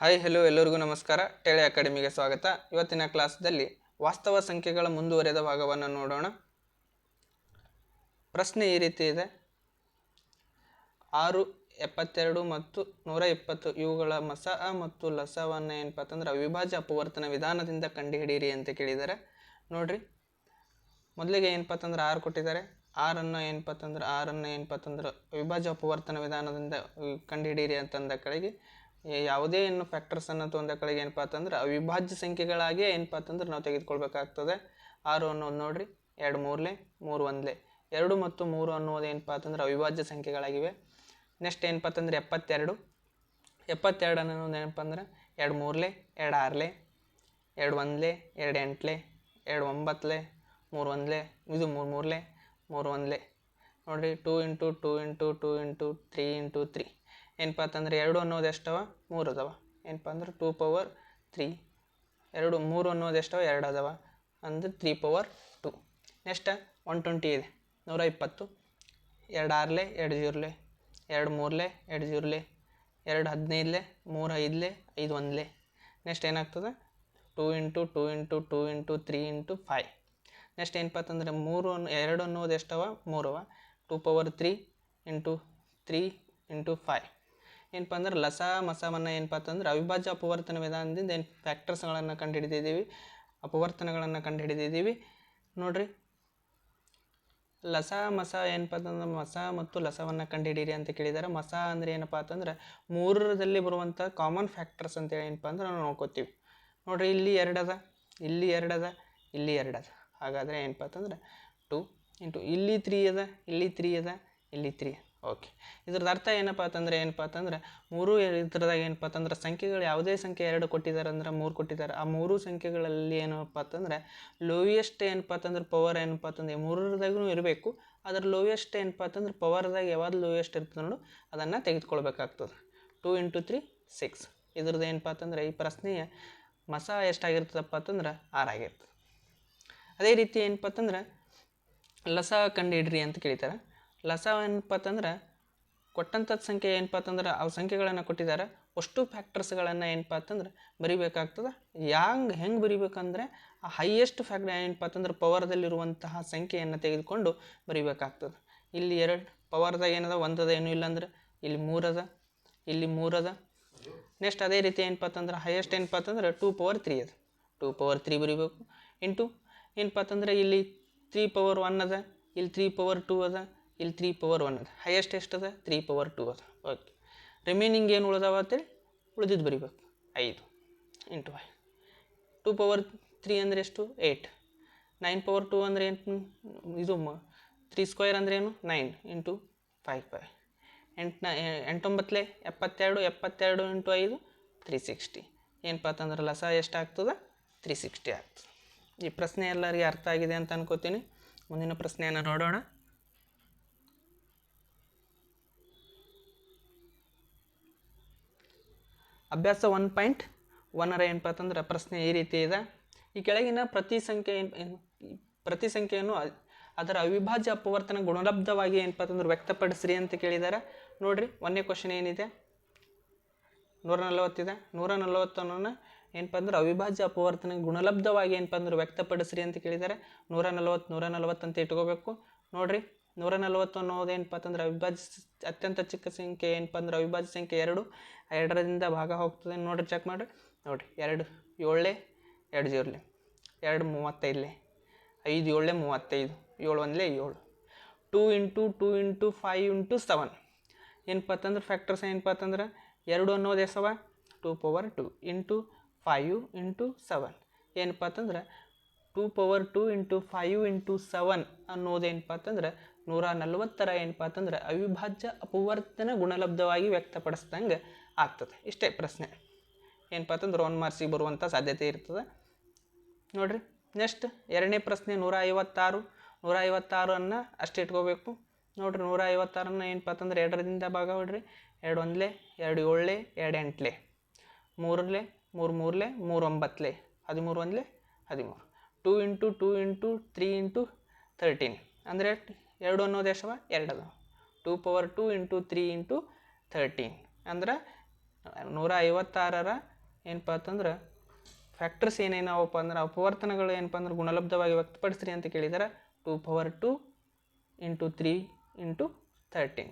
Hi hello ಎಲ್ಲರಿಗೂ ನಮಸ್ಕಾರ. ಟೆಳೆ ಅಕಾಡೆಮಿಗೆ ಸ್ವಾಗತ. ಇವತ್ತಿನ ಕ್ಲಾಸ್ದಲ್ಲಿ ವಾಸ್ತವ ಸಂಖ್ಯೆಗಳ ಮುಂದುವರೆದ ಭಾಗವನ್ನು ನೋಡೋಣ. ಪ್ರಶ್ನೆ ಈ ರೀತಿ ಇದೆ: 6, 72 ಮತ್ತು 120 ಇವುಗಳ ಮಸಾ ಮತ್ತು ಲಸವನ್ನು ಏನಪ್ಪ ಅಂತಂದ್ರೆ ಅವಿಭಾಜ್ಯ ಅಪವರ್ತನ ವಿಧಾನದಿಂದ ಕಂಡುಹಿಡಿಯಿರಿ ಅಂತ ಕೇಳಿದ್ದಾರೆ. ನೋಡ್ರಿ, ಮೊದಲಿಗೆ ಏನಪ್ಪ ಅಂತಂದ್ರೆ 6 ಕೊಟ್ಟಿದ್ದಾರೆ. 6ಅನ್ನು ಏನಪ್ಪ ಅಂತಂದ್ರೆ ಅವಿಭಾಜ್ಯ ಅಪವರ್ತನ ವಿಧಾನದಿಂದ ಕಂಡುಹಿಡಿಯಿರಿ ಅಂತಂದ ಕಡೆಗೆ ಯಾವುದೇ ಏನು ಫ್ಯಾಕ್ಟರ್ಸನ್ನು ತೊಂದ ಕಡೆಗೆ ಏನಪ್ಪ ಅಂತಂದ್ರೆ ಅವಿಭಾಜ್ಯ ಸಂಖ್ಯೆಗಳಾಗಿ ಏನಪ್ಪ ಅಂತಂದ್ರೆ ನಾವು ತೆಗೆದುಕೊಳ್ಬೇಕಾಗ್ತದೆ. 6 ಅನ್ನೋದು ನೋಡ್ರಿ 2 ಮೂರಲೆ 3 ಒಂದಲೆ 2 ಮತ್ತು 3 ಅನ್ನೋದು ಏನಪ್ಪ ಅಂತಂದ್ರೆ ಅವಿಭಾಜ್ಯ ಸಂಖ್ಯೆಗಳಾಗಿವೆ. ನೆಕ್ಸ್ಟ್ ಏನಪ್ಪ ಅಂತಂದ್ರೆ 72 ಅನ್ನೋದು ಏನಪ್ಪ ಅಂದ್ರೆ 2 ಮೂರಲೆ 2 ಆರಲೆ 2 ಒಂದಲೆ 2 ಎಂಟಲೆ 2 ಒಂಬತ್ತಲೆ 3 ಒಂದಲೆ ಇದು 3 ಮೂರಲೆ 3 ಒಂದಲೆ ನೋಡ್ರಿ 2 ಇಂಟು 2 ಇಂಟು 2 ಇಂಟು 3 ಇಂಟು 3 ಏನಪ್ಪ ಅಂತಂದ್ರೆ 2 ಅನ್ನೋದು ಎಷ್ಟವ 3 ಅದಾವ. ಏನಪ್ಪ ಅಂದ್ರೆ 2 ಪವರ್ 3. 3 ಅನ್ನೋದು ಎಷ್ಟವ 2 ಅದಾವ ಅಂದ್ರೆ 3 ಪವರ್ 2. ನೆಕ್ಸ್ಟ್ 120 ಇದೆ 120. 2 ಆರಲೆ 2 ಜೀರಲೆ 2 ಮೂರಲೆ 2 ಜೀರಲೆ 2 15ಲೆ 3 5ಲೆ 5 ಒಂದಲೆ. ನೆಕ್ಸ್ಟ್ ಏನಾಗ್ತದೆ 2 into 2 into 2 into 3 into 5. Next ಏನಪ್ಪ ಅಂತಂದ್ರೆ 2 ಅನ್ನೋದು ಎಷ್ಟವ 3 ಅವ. 2 ಪವರ್ 3 ಇಂಟು 3 ಇಂಟು 5. ಏನಪ್ಪ ಅಂದ್ರೆ ಲಸ ಮಸವನ್ನು ಏನಪ್ಪ ಅಂತಂದ್ರೆ ಅವಿಭಾಜ್ಯ ಅಪವರ್ತನ ವಿಧಾನದಿಂದ ಏನು ಫ್ಯಾಕ್ಟರ್ಸ್ಗಳನ್ನು ಕಂಡುಹಿಡಿದಿದ್ದೀವಿ, ಅಪವರ್ತನಗಳನ್ನು ಕಂಡುಹಿಡಿದಿದ್ದೀವಿ. ನೋಡ್ರಿ, ಲಸ ಮಸ ಏನಪ್ಪ ಅಂತಂದ್ರೆ ಮಸ ಮತ್ತು ಲಸವನ್ನು ಕಂಡುಹಿಡೀರಿ ಅಂತ ಕೇಳಿದ್ದಾರೆ. ಮಸ ಅಂದರೆ ಏನಪ್ಪ ಅಂತಂದ್ರೆ 3ರಲ್ಲಿ ಬರುವಂಥ ಕಾಮನ್ ಫ್ಯಾಕ್ಟರ್ಸ್ ಅಂತೇಳಿ ಏನಪ್ಪ ಅಂದ್ರೆ ನಾವು ನೋಡ್ಕೋತೀವಿ. ನೋಡ್ರಿ, ಇಲ್ಲಿ 2 ಅದ, ಇಲ್ಲಿ 2 ಅದ, ಇಲ್ಲಿ 2 ಅದ. ಹಾಗಾದರೆ ಏನಪ್ಪ ಅಂತಂದ್ರೆ 2 ಇಂಟು ಇಲ್ಲಿ 3 ಅದ, ಇಲ್ಲಿ 3 ಅದ, ಇಲ್ಲಿ 3. ಓಕೆ, ಇದ್ರದ್ದು ಅರ್ಥ ಏನಪ್ಪ ಅಂತಂದ್ರೆ 3 ಇದ್ರದಾಗ ಏನಪ್ಪ ಅಂತಂದ್ರೆ ಸಂಖ್ಯೆಗಳು ಯಾವುದೇ ಸಂಖ್ಯೆ 2 ಕೊಟ್ಟಿದ್ದಾರೆ ಅಂದ್ರೆ 3 ಕೊಟ್ಟಿದ್ದಾರೆ. ಆ 3 ಸಂಖ್ಯೆಗಳಲ್ಲಿ ಏನಪ್ಪ ಅಂತಂದ್ರೆ ಲೋಯೆಸ್ಟ್ ಏನಪ್ಪ ಅಂತಂದ್ರೆ ಪವರ್ ಏನಪ್ಪ ಅಂತಂದ್ರೆ 3ರದಾಗೂ ಇರಬೇಕು. ಅದ್ರ ಲೋಯೆಸ್ಟ್ ಏನಪ್ಪ ಅಂತಂದ್ರೆ ಪವರ್ದಾಗ ಯಾವ್ದು ಲೋಯೆಸ್ಟ್ ಇರ್ತದೆ ನೋಡು ಅದನ್ನು ತೆಗೆದುಕೊಳ್ಬೇಕಾಗ್ತದೆ. 2 ಇಂಟು 3 6. ಇದ್ರದ್ದು ಏನಪ್ಪ ಅಂತಂದ್ರೆ ಈ ಪ್ರಶ್ನೆಯ ಮಸ ಎಷ್ಟಾಗಿರ್ತದಪ್ಪ ಅಂತಂದ್ರೆ 6 ಆಗಿರ್ತದೆ. ಅದೇ ರೀತಿ ಏನಪ್ಪ ಅಂತಂದ್ರೆ ಲಸ ಕಂಡುಹಿಡ್ರಿ ಅಂತ ಕೇಳ್ತಾರೆ. ಲಸ ಏನಪ್ಪ ಅಂತಂದ್ರೆ ಕೊಟ್ಟಂಥದ್ದು ಸಂಖ್ಯೆ ಏನಪ್ಪ ಅಂತಂದ್ರೆ ಅವು ಸಂಖ್ಯೆಗಳನ್ನು ಕೊಟ್ಟಿದ್ದಾರೆ. ಅಷ್ಟು ಫ್ಯಾಕ್ಟರ್ಸ್ಗಳನ್ನು ಏನಪ್ಪ ಅಂತಂದ್ರೆ ಬರಿಬೇಕಾಗ್ತದೆ. ಹೆಂಗೆ ಬರಿಬೇಕಂದ್ರೆ ಆ ಹೈಯೆಸ್ಟ್ ಫ್ಯಾಕ್ಟರ್ ಏನಪ್ಪ ಅಂತಂದ್ರೆ ಪವರ್ದಲ್ಲಿರುವಂತಹ ಸಂಖ್ಯೆಯನ್ನು ತೆಗೆದುಕೊಂಡು ಬರಿಬೇಕಾಗ್ತದೆ. ಇಲ್ಲಿ 2 ಪವರ್ದಾಗ ಏನದ 1 ಅದ, ಏನೂ ಇಲ್ಲಾಂದ್ರೆ ಇಲ್ಲಿ 3 ಅದ, ಇಲ್ಲಿ 3 ಅದ. ನೆಕ್ಸ್ಟ್ ಅದೇ ರೀತಿ ಏನಪ್ಪ ಅಂತಂದ್ರೆ ಹೈಯೆಸ್ಟ್ ಏನಪ್ಪ ಅಂತಂದ್ರೆ 2 ಪವರ್ 3 ಅದ, 2 ಪವರ್ 3 ಬರಿಬೇಕು. ಇಂಟು ಏನಪ್ಪ ಅಂತಂದ್ರೆ ಇಲ್ಲಿ 3 ಪವರ್ 1 ಅದ, ಇಲ್ಲಿ 3 ಪವರ್ 2 ಅದ, ಇಲ್ಲಿ 3 ಪವರ್ 1 ಅದ. ಹೈಯೆಸ್ಟ್ ಎಷ್ಟದ 3 ಪವರ್ 2 ಅದ. ಓಕೆ, ರಿಮೈನಿಂಗ್ ಏನು ಉಳಿದಾವ ಅಂತೇಳಿ ಉಳಿದಿದ್ದು ಬರಿಬೇಕು 5 ಇಂಟು 5. 2 ಪವರ್ 3 ಅಂದರೆ ಎಷ್ಟು 8. 9 ಪವರ್ 2 ಅಂದರೆ ಏನು ಇದು 3 ಸ್ಕ್ವೇರ್ ಅಂದರೆ ಏನು 9 ಇಂಟು 5 8 9 72 72 ಇಂಟು 5 360. ಏನಪ್ಪ ಅಂತಂದ್ರೆ ಲಸ ಎಷ್ಟಾಗ್ತದೆ 360 ಆಗ್ತದೆ. ಈ ಪ್ರಶ್ನೆ ಎಲ್ಲರಿಗೆ ಅರ್ಥ ಆಗಿದೆ ಅಂತ ಅನ್ಕೋತೀನಿ. ಮುಂದಿನ ಪ್ರಶ್ನೆಯನ್ನು ನೋಡೋಣ. ಅಭ್ಯಾಸ 1.1 ಏನಪ್ಪ ಅಂತಂದ್ರೆ ಪ್ರಶ್ನೆ ಈ ರೀತಿ ಇದೆ: ಈ ಕೆಳಗಿನ ಪ್ರತಿ ಸಂಖ್ಯೆಯನ್ನು ಅದರ ಅವಿಭಾಜ್ಯ ಅಪವರ್ತನ ಗುಣಲಬ್ಧವಾಗಿ ಏನಪ್ಪ ಅಂತಂದ್ರೆ ವ್ಯಕ್ತಪಡಿಸ್ರಿ ಅಂತ ಕೇಳಿದ್ದಾರೆ. ನೋಡ್ರಿ, ಒಂದನೇ ಕ್ವಶನ್ ಏನಿದೆ 140 ಇದೆ. 140 ಏನಪ್ಪ ಅಂದ್ರೆ ಅವಿಭಾಜ್ಯ ಅಪವರ್ತನ ಗುಣಲಬ್ಧವಾಗಿ ಏನಪ್ಪ ಅಂದ್ರೆ ವ್ಯಕ್ತಪಡಿಸ್ರಿ ಅಂತ ಕೇಳಿದ್ದಾರೆ. 140 ಅಂತ ಇಟ್ಕೋಬೇಕು. ನೋಡ್ರಿ, 140 ಅನ್ನೋದು ಏನಪ್ಪ ಅಂತಂದ್ರೆ ಅವಿಭಾಜ್ಯ ಅತ್ಯಂತ ಚಿಕ್ಕ ಸಂಖ್ಯೆ ಏನಪ್ಪ ಅಂದ್ರೆ ಅವಿಭಾಜ್ಯ ಸಂಖ್ಯೆ 2ರಿಂದ ಭಾಗ ಹೋಗ್ತದೆ. ನೋಡ್ರಿ, ಚೆಕ್ ಮಾಡಿರಿ. ನೋಡ್ರಿ, 2 7 2 ಜೀರಲೆ 2 35 5 7 35 7 1 7. 2 ಇಂಟು 2 ಇಂಟು 5 ಇಂಟು 7 ಏನಪ್ಪ ಅಂತಂದ್ರೆ ಫ್ಯಾಕ್ಟರ್ಸ್ ಏನಪ್ಪ ಅಂತಂದ್ರೆ 2 ಅನ್ನೋದು ಎಷ್ಟವ 2 ಪವರ್ 2 ಇಂಟು 5 ಇಂಟು 7 ಏನಪ್ಪ ಅಂತಂದ್ರೆ 2 ಪವರ್ 2 ಇಂಟು 5 ಇಂಟು 7 ಅನ್ನೋದು ಏನಪ್ಪ ಅಂತಂದ್ರೆ 140 ಏನಪ್ಪ ಅಂತಂದ್ರೆ ಅವಿಭಾಜ್ಯ ಅಪವರ್ತನ ಗುಣಲಬ್ಧವಾಗಿ ವ್ಯಕ್ತಪಡಿಸ್ದಂಗೆ ಆಗ್ತದೆ. ಇಷ್ಟೇ ಪ್ರಶ್ನೆ. ಏನಪ್ಪ ಅಂತಂದ್ರೆ 1 ಮಾರ್ಕ್ಸಿಗೆ ಬರುವಂಥ ಸಾಧ್ಯತೆ ಇರ್ತದೆ. ನೋಡ್ರಿ, ನೆಕ್ಸ್ಟ್ ಎರಡನೇ ಪ್ರಶ್ನೆ 156 ಅಷ್ಟೇ ಇಟ್ಕೋಬೇಕು. ನೋಡ್ರಿ, 156 ಏನಪ್ಪ ಅಂತಂದ್ರೆ 2ರಿಂದ ಭಾಗ ಹೊಡ್ರಿ. 2 1 2 7 2 8 3 3 3 3 9 13 1 13. 2 ಇಂಟು 2 ಇಂಟು 3 ಇಂಟು 13 ಅಂದರೆ 2 ಅನ್ನೋದು ಎಷ್ಟವ 2 ಅದ. 2 ಪವರ್ 2 ಇಂಟು 3 ಇಂಟು 13 ಅಂದ್ರೆ 156ರ ಏನಪ್ಪ ಅಂತಂದ್ರೆ ಫ್ಯಾಕ್ಟರ್ಸ್ ಏನೇನವಪ್ಪ ಅಂದ್ರೆ ಅಪವರ್ತನಗಳು ಏನಪ್ಪ ಅಂದ್ರೆ ಗುಣಲಬ್ಧವಾಗಿ ವ್ಯಕ್ತಪಡಿಸ್ರಿ ಅಂತ ಕೇಳಿದರೆ 2 × 2 × 3 × 13.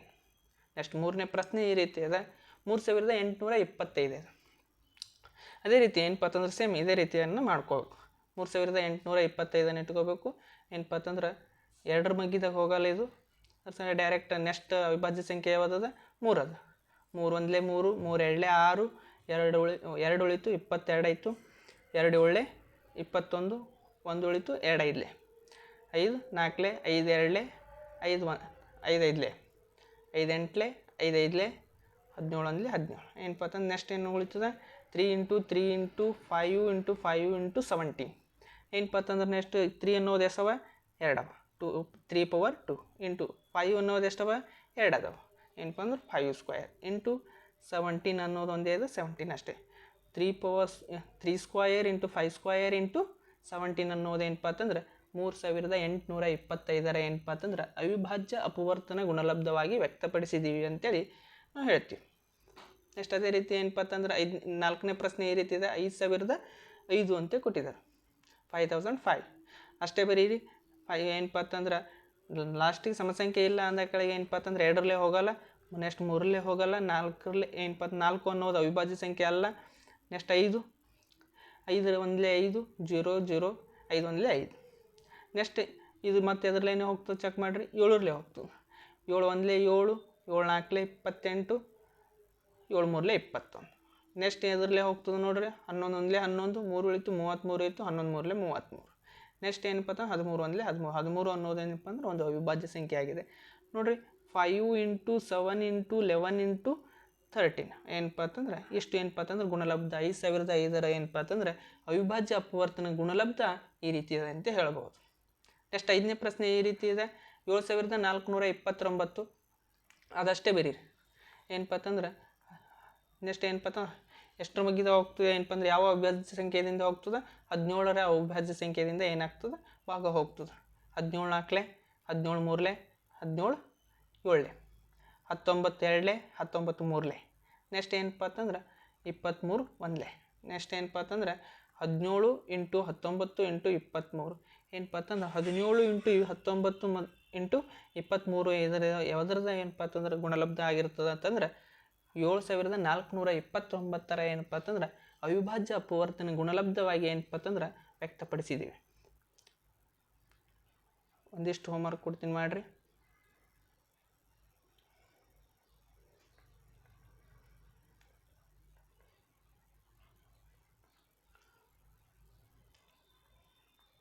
ನೆಕ್ಸ್ಟ್ ಮೂರನೇ ಪ್ರಶ್ನೆ ಈ ರೀತಿ ಇದೆ, 3825 ಇದೆ. ಅದೇ ರೀತಿ ಏನಪ್ಪ ಅಂತಂದ್ರೆ ಸೇಮ್ ಇದೇ ರೀತಿಯನ್ನು ಮಾಡ್ಕೋಬೇಕು. 3825 ಇಟ್ಕೋಬೇಕು. ಏನಪ್ಪ ಅಂತಂದ್ರೆ 2ರ ಮಗ್ಗಿದಾಗ ಹೋಗಲ್ಲ ಇದು, ಡೈರೆಕ್ಟ್ ನೆಕ್ಸ್ಟ್ ಅವಿಭಾಜ್ಯ ಸಂಖ್ಯೆ ಯಾವುದದ? 3 ಅದ. 3 × 1 = 3, 3 × 2 = 6, 2 ಉಳಿತು 22 ಆಯಿತು, 2 7 21, 1 ಉಳಿತು 2 5 5 4 5 2 5 5 5 5 8 5 5 17 17. ಏನಪ್ಪ ಅಂತಂದ್ರೆ ನೆಕ್ಸ್ಟ್ ಏನು ಉಳಿತದ? 3 × 3 × 5 × 5 × 17. ಏನಪ್ಪ ಅಂತಂದ್ರೆ ನೆಕ್ಸ್ಟ್ 3 ಅನ್ನೋದು ಎಷ್ಟವ? 2 ಅವ. 3 × 2 × 5 ಅನ್ನೋದು ಎಷ್ಟವ? 2 ಅದಾವ. ಏನಪ್ಪ ಅಂದ್ರೆ 5² × 17 ಅನ್ನೋದು ಒಂದೇ ಇದೆ, 17 ಅಷ್ಟೇ. 3² × 5² × 17 ಅನ್ನೋದು ಏನಪ್ಪ ಅಂತಂದ್ರೆ 3825 ಏನಪ್ಪ ಅಂತಂದ್ರೆ ಅವಿಭಾಜ್ಯ ಅಪವರ್ತನ ಗುಣಲಬ್ಧವಾಗಿ ವ್ಯಕ್ತಪಡಿಸಿದ್ದೀವಿ ಅಂತೇಳಿ ನಾವು ಹೇಳ್ತೀವಿ. ನೆಕ್ಸ್ಟ್ ಅದೇ ರೀತಿ ಏನಪ್ಪ ಅಂತಂದ್ರೆ 4ನೇ ಪ್ರಶ್ನೆ ಈ ರೀತಿ ಇದೆ, 5005 ಅಂತ ಕೊಟ್ಟಿದ್ದಾರೆ. 5005 ಅಷ್ಟೇ ಬರೀರಿ. ಏನಪ್ಪ ಅಂತಂದ್ರೆ ಲಾಸ್ಟಿಗೆ ಸಮಸಂಖ್ಯೆ ಇಲ್ಲ ಅಂದ ಕಡೆಗೆ ಏನಪ್ಪ ಅಂತಂದ್ರೆ 2ರಲ್ಲೇ ಹೋಗಲ್ಲ, ನೆಕ್ಸ್ಟ್ 3ರಲ್ಲೇ ಹೋಗಲ್ಲ, 4ರಲ್ಲೇ ಏನಪ್ಪ 4 ಅನ್ನೋದು ಅವಿಭಾಜ್ಯ ಸಂಖ್ಯೆ ಅಲ್ಲ. ನೆಕ್ಸ್ಟ್ 5 5 × 1 = 5, 0 0 5 1 = 5. ನೆಕ್ಸ್ಟ್ ಇದು ಮತ್ತೆ ಎದ್ರಲ್ಲೇನೆ ಹೋಗ್ತದೆ ಚೆಕ್ ಮಾಡಿರಿ, 7ರಲ್ಲೇ ಹೋಗ್ತದೆ. 7 1 = 7, 7 4 = 28, 7 3 = 21. ನೆಕ್ಸ್ಟ್ ಎದ್ರಲ್ಲೇ ಹೋಗ್ತದೆ ನೋಡ್ರಿ, 11 1 = 11, 3 ಉಳಿತು 33 ಇತ್ತು, 11 3 = 33. ನೆಕ್ಸ್ಟ್ ಏನಪ್ಪ ಅಂತ 13 1 = 13. 13 ಅನ್ನೋದು ಏನಪ್ಪ ಅಂದ್ರೆ ಒಂದು ಅವಿಭಾಜ್ಯ ಸಂಖ್ಯೆ ಆಗಿದೆ ನೋಡ್ರಿ. 5 × 7 × 11 × 13 ಏನಪ್ಪ ಅಂತಂದ್ರೆ ಎಷ್ಟು ಏನಪ್ಪ ಅಂತಂದ್ರೆ ಗುಣಲಬ್ಧ 5005ರ ಏನಪ್ಪ ಅಂತಂದ್ರೆ ಅವಿಭಾಜ್ಯ ಅಪವರ್ತನ ಗುಣಲಬ್ಧ ಈ ರೀತಿ ಇದೆ ಅಂತ ಹೇಳ್ಬೋದು. ನೆಕ್ಸ್ಟ್ 5ನೇ ಪ್ರಶ್ನೆ ಈ ರೀತಿ ಇದೆ, 7429. ಅದಷ್ಟೇ ಬರೀರಿ. ಏನಪ್ಪ ಅಂತಂದ್ರೆ ನೆಕ್ಸ್ಟ್ ಏನಪ್ಪ ಅಂತಂದ್ರೆ ಎಷ್ಟರ ಮಗ್ಗಿದ ಹೋಗ್ತದೆ ಏನಪ್ಪ ಅಂದ್ರೆ ಯಾವ ಅವಿಭಾಜ್ಯ ಸಂಖ್ಯೆಯಿಂದ ಹೋಗ್ತದೆ? 17ರ ಅವಿಭಾಜ್ಯ ಸಂಖ್ಯೆಯಿಂದ ಏನಾಗ್ತದೆ? ಭಾಗ ಹೋಗ್ತದೆ. 17 4 17 3 17 19 3. ನೆಕ್ಸ್ಟ್ ಏನಪ್ಪ ಅಂತಂದ್ರೆ 23 1. ನೆಕ್ಸ್ಟ್ ಏನಪ್ಪ ಅಂತಂದ್ರೆ 17 × 19 × 23. ಏನಪ್ಪ ಅಂತಂದ್ರೆ 17 × 19 × 23 ಯಾವುದ್ರದ ಏನಪ್ಪ ಅಂತಂದ್ರೆ ಗುಣಲಬ್ಧ ಆಗಿರ್ತದೆ ಅಂತಂದ್ರೆ 7429ರ ಏನಪ್ಪ ಅಂತಂದ್ರೆ ಅವಿಭಾಜ್ಯ ಅಪವರ್ತನ ಗುಣಲಬ್ಧವಾಗಿ ಏನಪ್ಪ ಅಂತಂದ್ರೆ ವ್ಯಕ್ತಪಡಿಸಿದ್ದೀವಿ. ಒಂದಿಷ್ಟು ಹೋಮ್ವರ್ಕ್ ಕೊಡ್ತೀನಿ ಮಾಡ್ರಿ.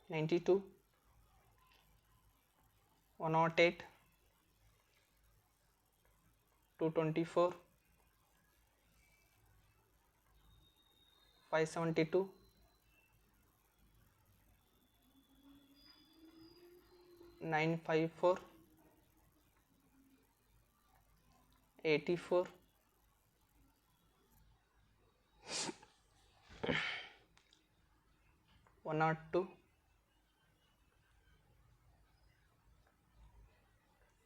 $92, $108, $224, $572, $954, $84, $102,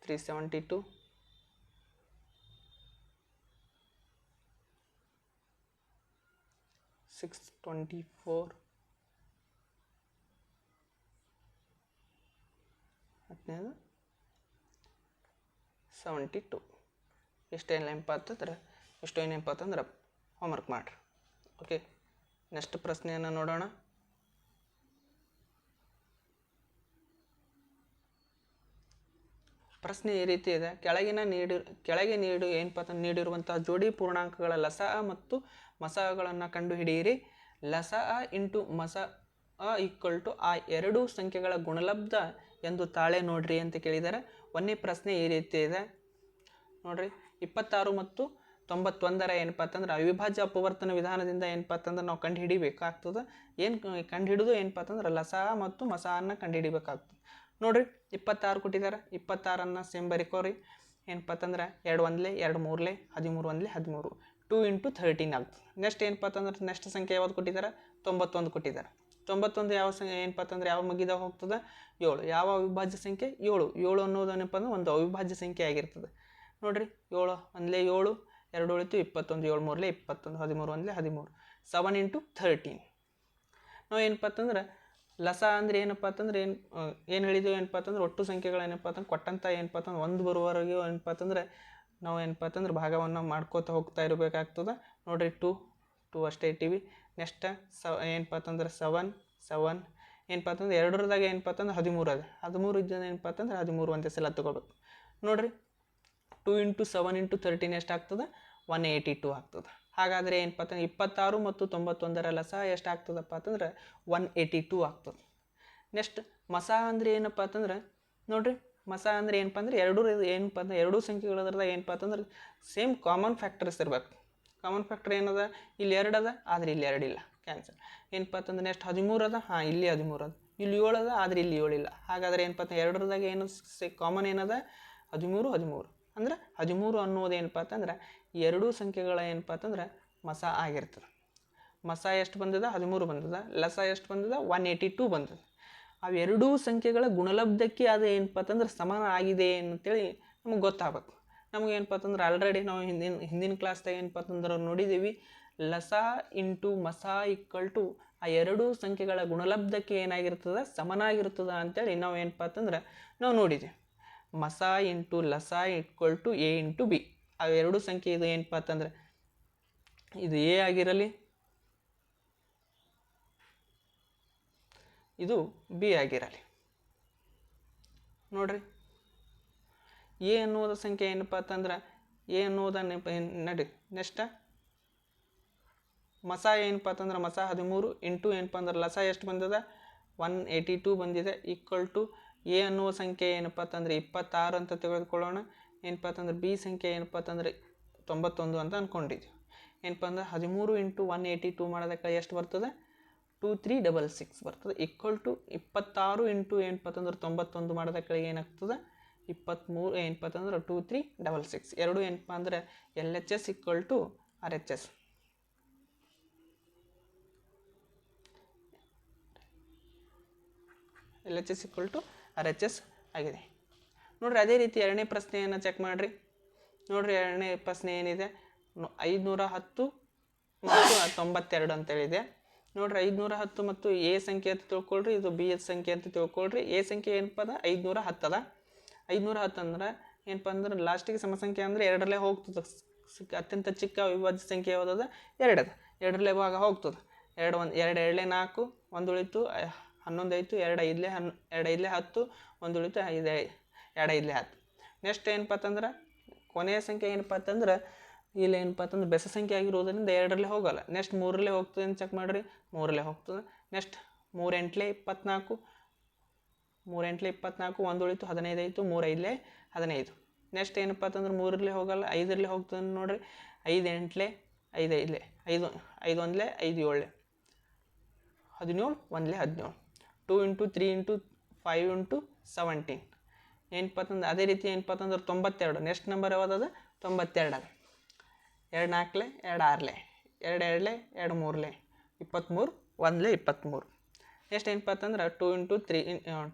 $372, $624, 72. ಇಷ್ಟೇನಪ್ಪ ಅಂತಂದ್ರೆ ಇಷ್ಟೇನಪ್ಪ ಅಂತಂದ್ರೆ ಹೋಮ್ವರ್ಕ್ ಮಾಡಿರಿ. ಓಕೆ, ನೆಕ್ಸ್ಟ್ ಪ್ರಶ್ನೆಯನ್ನು ನೋಡೋಣ. ಪ್ರಶ್ನೆ ಈ ರೀತಿ ಇದೆ, ಕೆಳಗೆ ಏನಪ್ಪ ಅಂತ ನೀಡಿರುವಂತಹ ಜೋಡಿ ಪೂರ್ಣಾಂಕಗಳ ಲಸಅ ಮತ್ತು ಮಸಗಳನ್ನು ಕಂಡುಹಿಡಿಯಿರಿ. ಲಸಅ × ಮಸಅ = ಆ ಎರಡು ಸಂಖ್ಯೆಗಳ ಗುಣಲಬ್ಧ ಎಂದು ತಾಳೆ ನೋಡ್ರಿ ಅಂತ ಕೇಳಿದ್ದಾರೆ. ಒಂದನೇ ಪ್ರಶ್ನೆ ಈ ರೀತಿ ಇದೆ ನೋಡ್ರಿ, 26 ಮತ್ತು 91ರ ಏನಪ್ಪ ಅಂತಂದ್ರೆ ಅವಿಭಾಜ್ಯ ಅಪವರ್ತನ ವಿಧಾನದಿಂದ ಏನಪ್ಪ ಅಂತಂದ್ರೆ ನಾವು ಕಂಡು ಹಿಡಿಬೇಕಾಗ್ತದೆ. ಏನು ಕಂಡು ಹಿಡಿದು ಏನಪ್ಪ ಅಂತಂದ್ರೆ ಲಸಅ ಮತ್ತು ಮಸಅನ್ನು ಕಂಡು ಹಿಡಿಬೇಕಾಗ್ತದೆ ನೋಡ್ರಿ. 26 ಕೊಟ್ಟಿದ್ದಾರೆ, 26ಅನ್ನು ಸೇಮ್ ಬರಿಕೋರಿ. ಏನಪ್ಪ ಅಂತಂದ್ರೆ 2 1 2 3 13 1 13, 2 × 13 ಆಗ್ತದೆ. ನೆಕ್ಸ್ಟ್ ಏನಪ್ಪ ಅಂತಂದ್ರೆ ನೆಕ್ಸ್ಟ್ ಸಂಖ್ಯೆ ಯಾವ್ದು ಕೊಟ್ಟಿದ್ದಾರೆ? 91 ಕೊಟ್ಟಿದ್ದಾರೆ. 91 ಯಾವ ಏನಪ್ಪ ಅಂತಂದ್ರೆ ಯಾವ ಮಗ್ಗಿದಾಗ ಹೋಗ್ತದೆ? 7. ಯಾವ ಅವಿಭಾಜ್ಯ ಸಂಖ್ಯೆ? 7. 7 ಅನ್ನೋದು ಏನಪ್ಪ ಅಂದ್ರೆ ಒಂದು ಅವಿಭಾಜ್ಯ ಸಂಖ್ಯೆ ಆಗಿರ್ತದೆ ನೋಡ್ರಿ. 7 1 7, 2 ಉಳಿತು 21, 7 ಮೂರಲೆ 21, 13 ಒಂದಲೆ 13, 7 × 13. ನಾವು ಏನಪ್ಪ ಅಂತಂದ್ರೆ ಲಸ ಅಂದರೆ ಏನಪ್ಪ ಅಂತಂದ್ರೆ ಏನು ಹೇಳಿದೆವು ಏನಪ್ಪ ಅಂತಂದ್ರೆ ಒಟ್ಟು ಸಂಖ್ಯೆಗಳು ಏನಪ್ಪ ಅಂತಂದ್ರೆ ಕೊಟ್ಟಂಥ ಏನಪ್ಪ ಅಂತಂದ್ರೆ 1 ಬರುವವರೆಗೆ ಏನಪ್ಪ ಅಂತಂದ್ರೆ ನಾವು ಏನಪ್ಪ ಅಂತಂದ್ರೆ ಭಾಗವನ್ನು ಮಾಡ್ಕೋತಾ ಹೋಗ್ತಾ ಇರಬೇಕಾಗ್ತದೆ. ನೋಡಿರಿ 2 ಅಷ್ಟೇ ಇಟ್ಟಿವಿ. ನೆಕ್ಸ್ಟ್ ಏನಪ್ಪ ಅಂತಂದ್ರೆ 7 ಏನಪ್ಪ ಅಂತಂದ್ರೆ ಎರಡರದಾಗ ಏನಪ್ಪ ಅಂತಂದ್ರೆ 13 ಅದ. 13 ಇದ್ದ ಏನಪ್ಪ ಅಂತಂದ್ರೆ 13 ಒಂದೇ ಸಲ ತಗೋಬೇಕು. ನೋಡಿರಿ 2 × 7 × 13 ಎಷ್ಟಾಗ್ತದೆ? 182 ಆಗ್ತದೆ. ಹಾಗಾದರೆ ಏನಪ್ಪ ಅಂತಂದ್ರೆ 26 ಮತ್ತು 91 ಲಸ ಎಷ್ಟಾಗ್ತದಪ್ಪ ಅಂತಂದ್ರೆ 182 ಆಗ್ತದೆ. ನೆಕ್ಸ್ಟ್ ಮಸ ಅಂದರೆ ಏನಪ್ಪ ಅಂತಂದ್ರೆ ನೋಡಿರಿ ಮಸ ಅಂದರೆ ಏನಪ್ಪ ಅಂದ್ರೆ ಏನಪ್ಪ ಅಂದ್ರೆ ಎರಡೂ ಸಂಖ್ಯೆಗಳದ್ರದಾಗ ಏನಪ್ಪ ಅಂತಂದ್ರೆ ಸೇಮ್ ಕಾಮನ್ ಫ್ಯಾಕ್ಟರ್ಸ್ ಇರಬೇಕು. ಕಾಮನ್ ಫ್ಯಾಕ್ಟರ್ ಏನದ? ಇಲ್ಲಿ 2 ಅದ, ಆದರೆ ಇಲ್ಲಿ 2 ಇಲ್ಲ, ಕ್ಯಾನ್ಸಲ್. ಏನಪ್ಪ ಅಂತಂದ್ರೆ ನೆಕ್ಸ್ಟ್ 13 ಅದ, ಹಾಂ ಇಲ್ಲಿ 13 ಅದ, ಇಲ್ಲಿ 7 ಅದ, ಆದರೆ ಇಲ್ಲಿ 7 ಇಲ್ಲ. ಹಾಗಾದರೆ ಏನಪ್ಪ ಅಂತಂದ್ರೆ ಎರಡರದಾಗ ಏನು ಕಾಮನ್ ಏನದ? 13 ಅಂದ್ರೆ 13 ಅನ್ನೋದು ಏನಪ್ಪ ಅಂತಂದ್ರೆ ಎರಡೂ ಸಂಖ್ಯೆಗಳ ಏನಪ್ಪ ಅಂತಂದ್ರೆ ಮಸ ಆಗಿರ್ತದೆ. ಮಸ ಎಷ್ಟು ಬಂದದ? 13 ಬಂದದ. ಲಸ ಎಷ್ಟು ಬಂದದ? 182 ಬಂದದ. ಅವೆರಡೂ ಸಂಖ್ಯೆಗಳ ಗುಣಲಬ್ಧಕ್ಕೆ ಅದು ಏನಪ್ಪ ಅಂತಂದ್ರೆ ಸಮಾನ ಆಗಿದೆ ಅಂತೇಳಿ ನಮಗೆ ಗೊತ್ತಾಗಬೇಕು. ನಮಗೆ ಏನಪ್ಪ ಅಂತಂದ್ರೆ ಆಲ್ರೆಡಿ ನಾವು ಹಿಂದಿನ ಕ್ಲಾಸ್ದಾಗ ಏನಪ್ಪ ಅಂತಂದ್ರೆ ನೋಡಿದ್ದೀವಿ, ಲಸ ಇಂಟು ಮಸ = ಆ ಎರಡೂ ಸಂಖ್ಯೆಗಳ ಗುಣಲಬ್ಧಕ್ಕೆ ಏನಾಗಿರ್ತದೆ? ಸಮನಾಗಿರ್ತದೆ ಅಂತೇಳಿ ನಾವು ಏನಪ್ಪ ಅಂತಂದ್ರೆ ನಾವು ನೋಡಿದ್ದೀವಿ. ಮಸ ಇಂಟು ಲಸ = a × b. ಆ ಎರಡೂ ಸಂಖ್ಯೆ ಇದು ಏನಪ್ಪ ಅಂತಂದ್ರೆ ಇದು a ಆಗಿರಲಿ, ಇದು b ಆಗಿರಲಿ. ನೋಡ್ರಿ ಎ ಅನ್ನೋದ ಸಂಖ್ಯೆ ಏನಪ್ಪ ಅಂತಂದ್ರೆ ಎ ಅನ್ನೋದ ನಡಿ. ನೆಕ್ಸ್ಟ್ ಮಸ ಏನಪ್ಪ ಅಂತಂದ್ರೆ ಮಸ 13 ಇಂಟು ಏನಪ್ಪ ಅಂದ್ರೆ ಲಸ ಎಷ್ಟು ಬಂದದ? 182 ಬಂದಿದೆ. = ಎ ಅನ್ನುವ ಸಂಖ್ಯೆ ಏನಪ್ಪ ಅಂತಂದ್ರೆ 26 ಅಂತ ತೆಗೆದುಕೊಳ್ಳೋಣ. ಏನಪ್ಪ ಅಂತಂದ್ರೆ ಬಿ ಸಂಖ್ಯೆ ಏನಪ್ಪ ಅಂತಂದ್ರೆ 91 ಅಂತ ಅಂದ್ಕೊಂಡಿದ್ವಿ. ಏನಪ್ಪ ಅಂದ್ರೆ 13 × 182 ಮಾಡೋದಕ್ಕೆ ಎಷ್ಟು ಬರ್ತದೆ? 2366 ಬರ್ತದೆ. = 26 ಇಂಟು ಏನಪ್ಪ ಅಂತಂದ್ರೆ 91 ಮಾಡೋದಕ್ಕೆ ಏನಾಗ್ತದೆ? 23 ಏನಪ್ಪ ಅಂತಂದ್ರೆ 2366. ಎರಡು ಏನಪ್ಪ ಅಂದ್ರೆ LHS = RHS. LHS = RHS ಆಗಿದೆ. ನೋಡ್ರಿ ಅದೇ ರೀತಿ ಎರಡನೇ ಪ್ರಶ್ನೆಯನ್ನು ಚೆಕ್ ಮಾಡಿರಿ. ನೋಡ್ರಿ ಎರಡನೇ ಪ್ರಶ್ನೆ ಏನಿದೆ? 510 ಮತ್ತು 92 ಅಂತೇಳಿದೆ. ನೋಡ್ರಿ 510 ಮತ್ತು ಎ ಸಂಖ್ಯೆ ಅಂತ ತಿಳ್ಕೊಳ್ರಿ, ಇದು ಬಿ ಸಂಖ್ಯೆ ಅಂತ ತಿಳ್ಕೊಳ್ರಿ. ಎ ಸಂಖ್ಯೆ ಏನಪ್ಪ ಅದ? 510 ಅದ. 510 ಅಂದ್ರೆ ಏನಪ್ಪ ಅಂದ್ರೆ ಲಾಸ್ಟಿಗೆ ಸಮಸಂಖ್ಯೆ ಅಂದರೆ ಎರಡರಲ್ಲೇ ಹೋಗ್ತದೆ. ಅತ್ಯಂತ ಚಿಕ್ಕ ಅವಿಭಾಜ್ಯ ಸಂಖ್ಯೆ ಯಾವುದದ? 2 ಅದ. ಎರಡರಲ್ಲೇ ಭಾಗ ಹೋಗ್ತದೆ. 2 2 4 1 ಉಳಿತು 11 ಆಯಿತು. 2 5 10 1 ಉಳಿತು 5 2 5 10. ನೆಕ್ಸ್ಟ್ ಏನಪ್ಪ ಅಂತಂದ್ರೆ ಕೊನೆಯ ಸಂಖ್ಯೆ ಏನಪ್ಪ ಅಂತಂದ್ರೆ ಇಲ್ಲಿ ಏನಪ್ಪ ಅಂತಂದ್ರೆ ಬೆಸ ಸಂಖ್ಯೆ ಆಗಿರೋದ್ರಿಂದ 2ರಲ್ಲೇ ಹೋಗಲ್ಲ. ನೆಕ್ಸ್ಟ್ 3ರಲ್ಲೇ ಹೋಗ್ತದೆ ಅಂತ ಚೆಕ್ ಮಾಡಿರಿ. 3ರಲ್ಲೇ ಹೋಗ್ತದೆ. ನೆಕ್ಸ್ಟ್ 3 8 24 3 8 24 1 ಉಳಿತು 15 ಆಯಿತು. 3 5 15. ನೆಕ್ಸ್ಟ್ ಏನಪ್ಪ ಅಂತಂದ್ರೆ 3ರಲ್ಲೇ ಹೋಗಲ್ಲ, 5ರಲ್ಲೇ ಹೋಗ್ತದೆ ನೋಡಿರಿ. 5 8 5 5 5 5 1 5 7 17 1 17. 2 × 3 × 5 × 17 ಏನಪ್ಪ ಅಂತಂದ್ರೆ ಅದೇ ರೀತಿ ಏನಪ್ಪ ಅಂತಂದ್ರೆ 92. Next number ಯಾವುದದ? 92 ಅದ. 2 4 2 6 2 2 2 3 23 1 23. ನೆಕ್ಸ್ಟ್ ಏನಪ್ಪ ಅಂತಂದ್ರೆ 2 × 3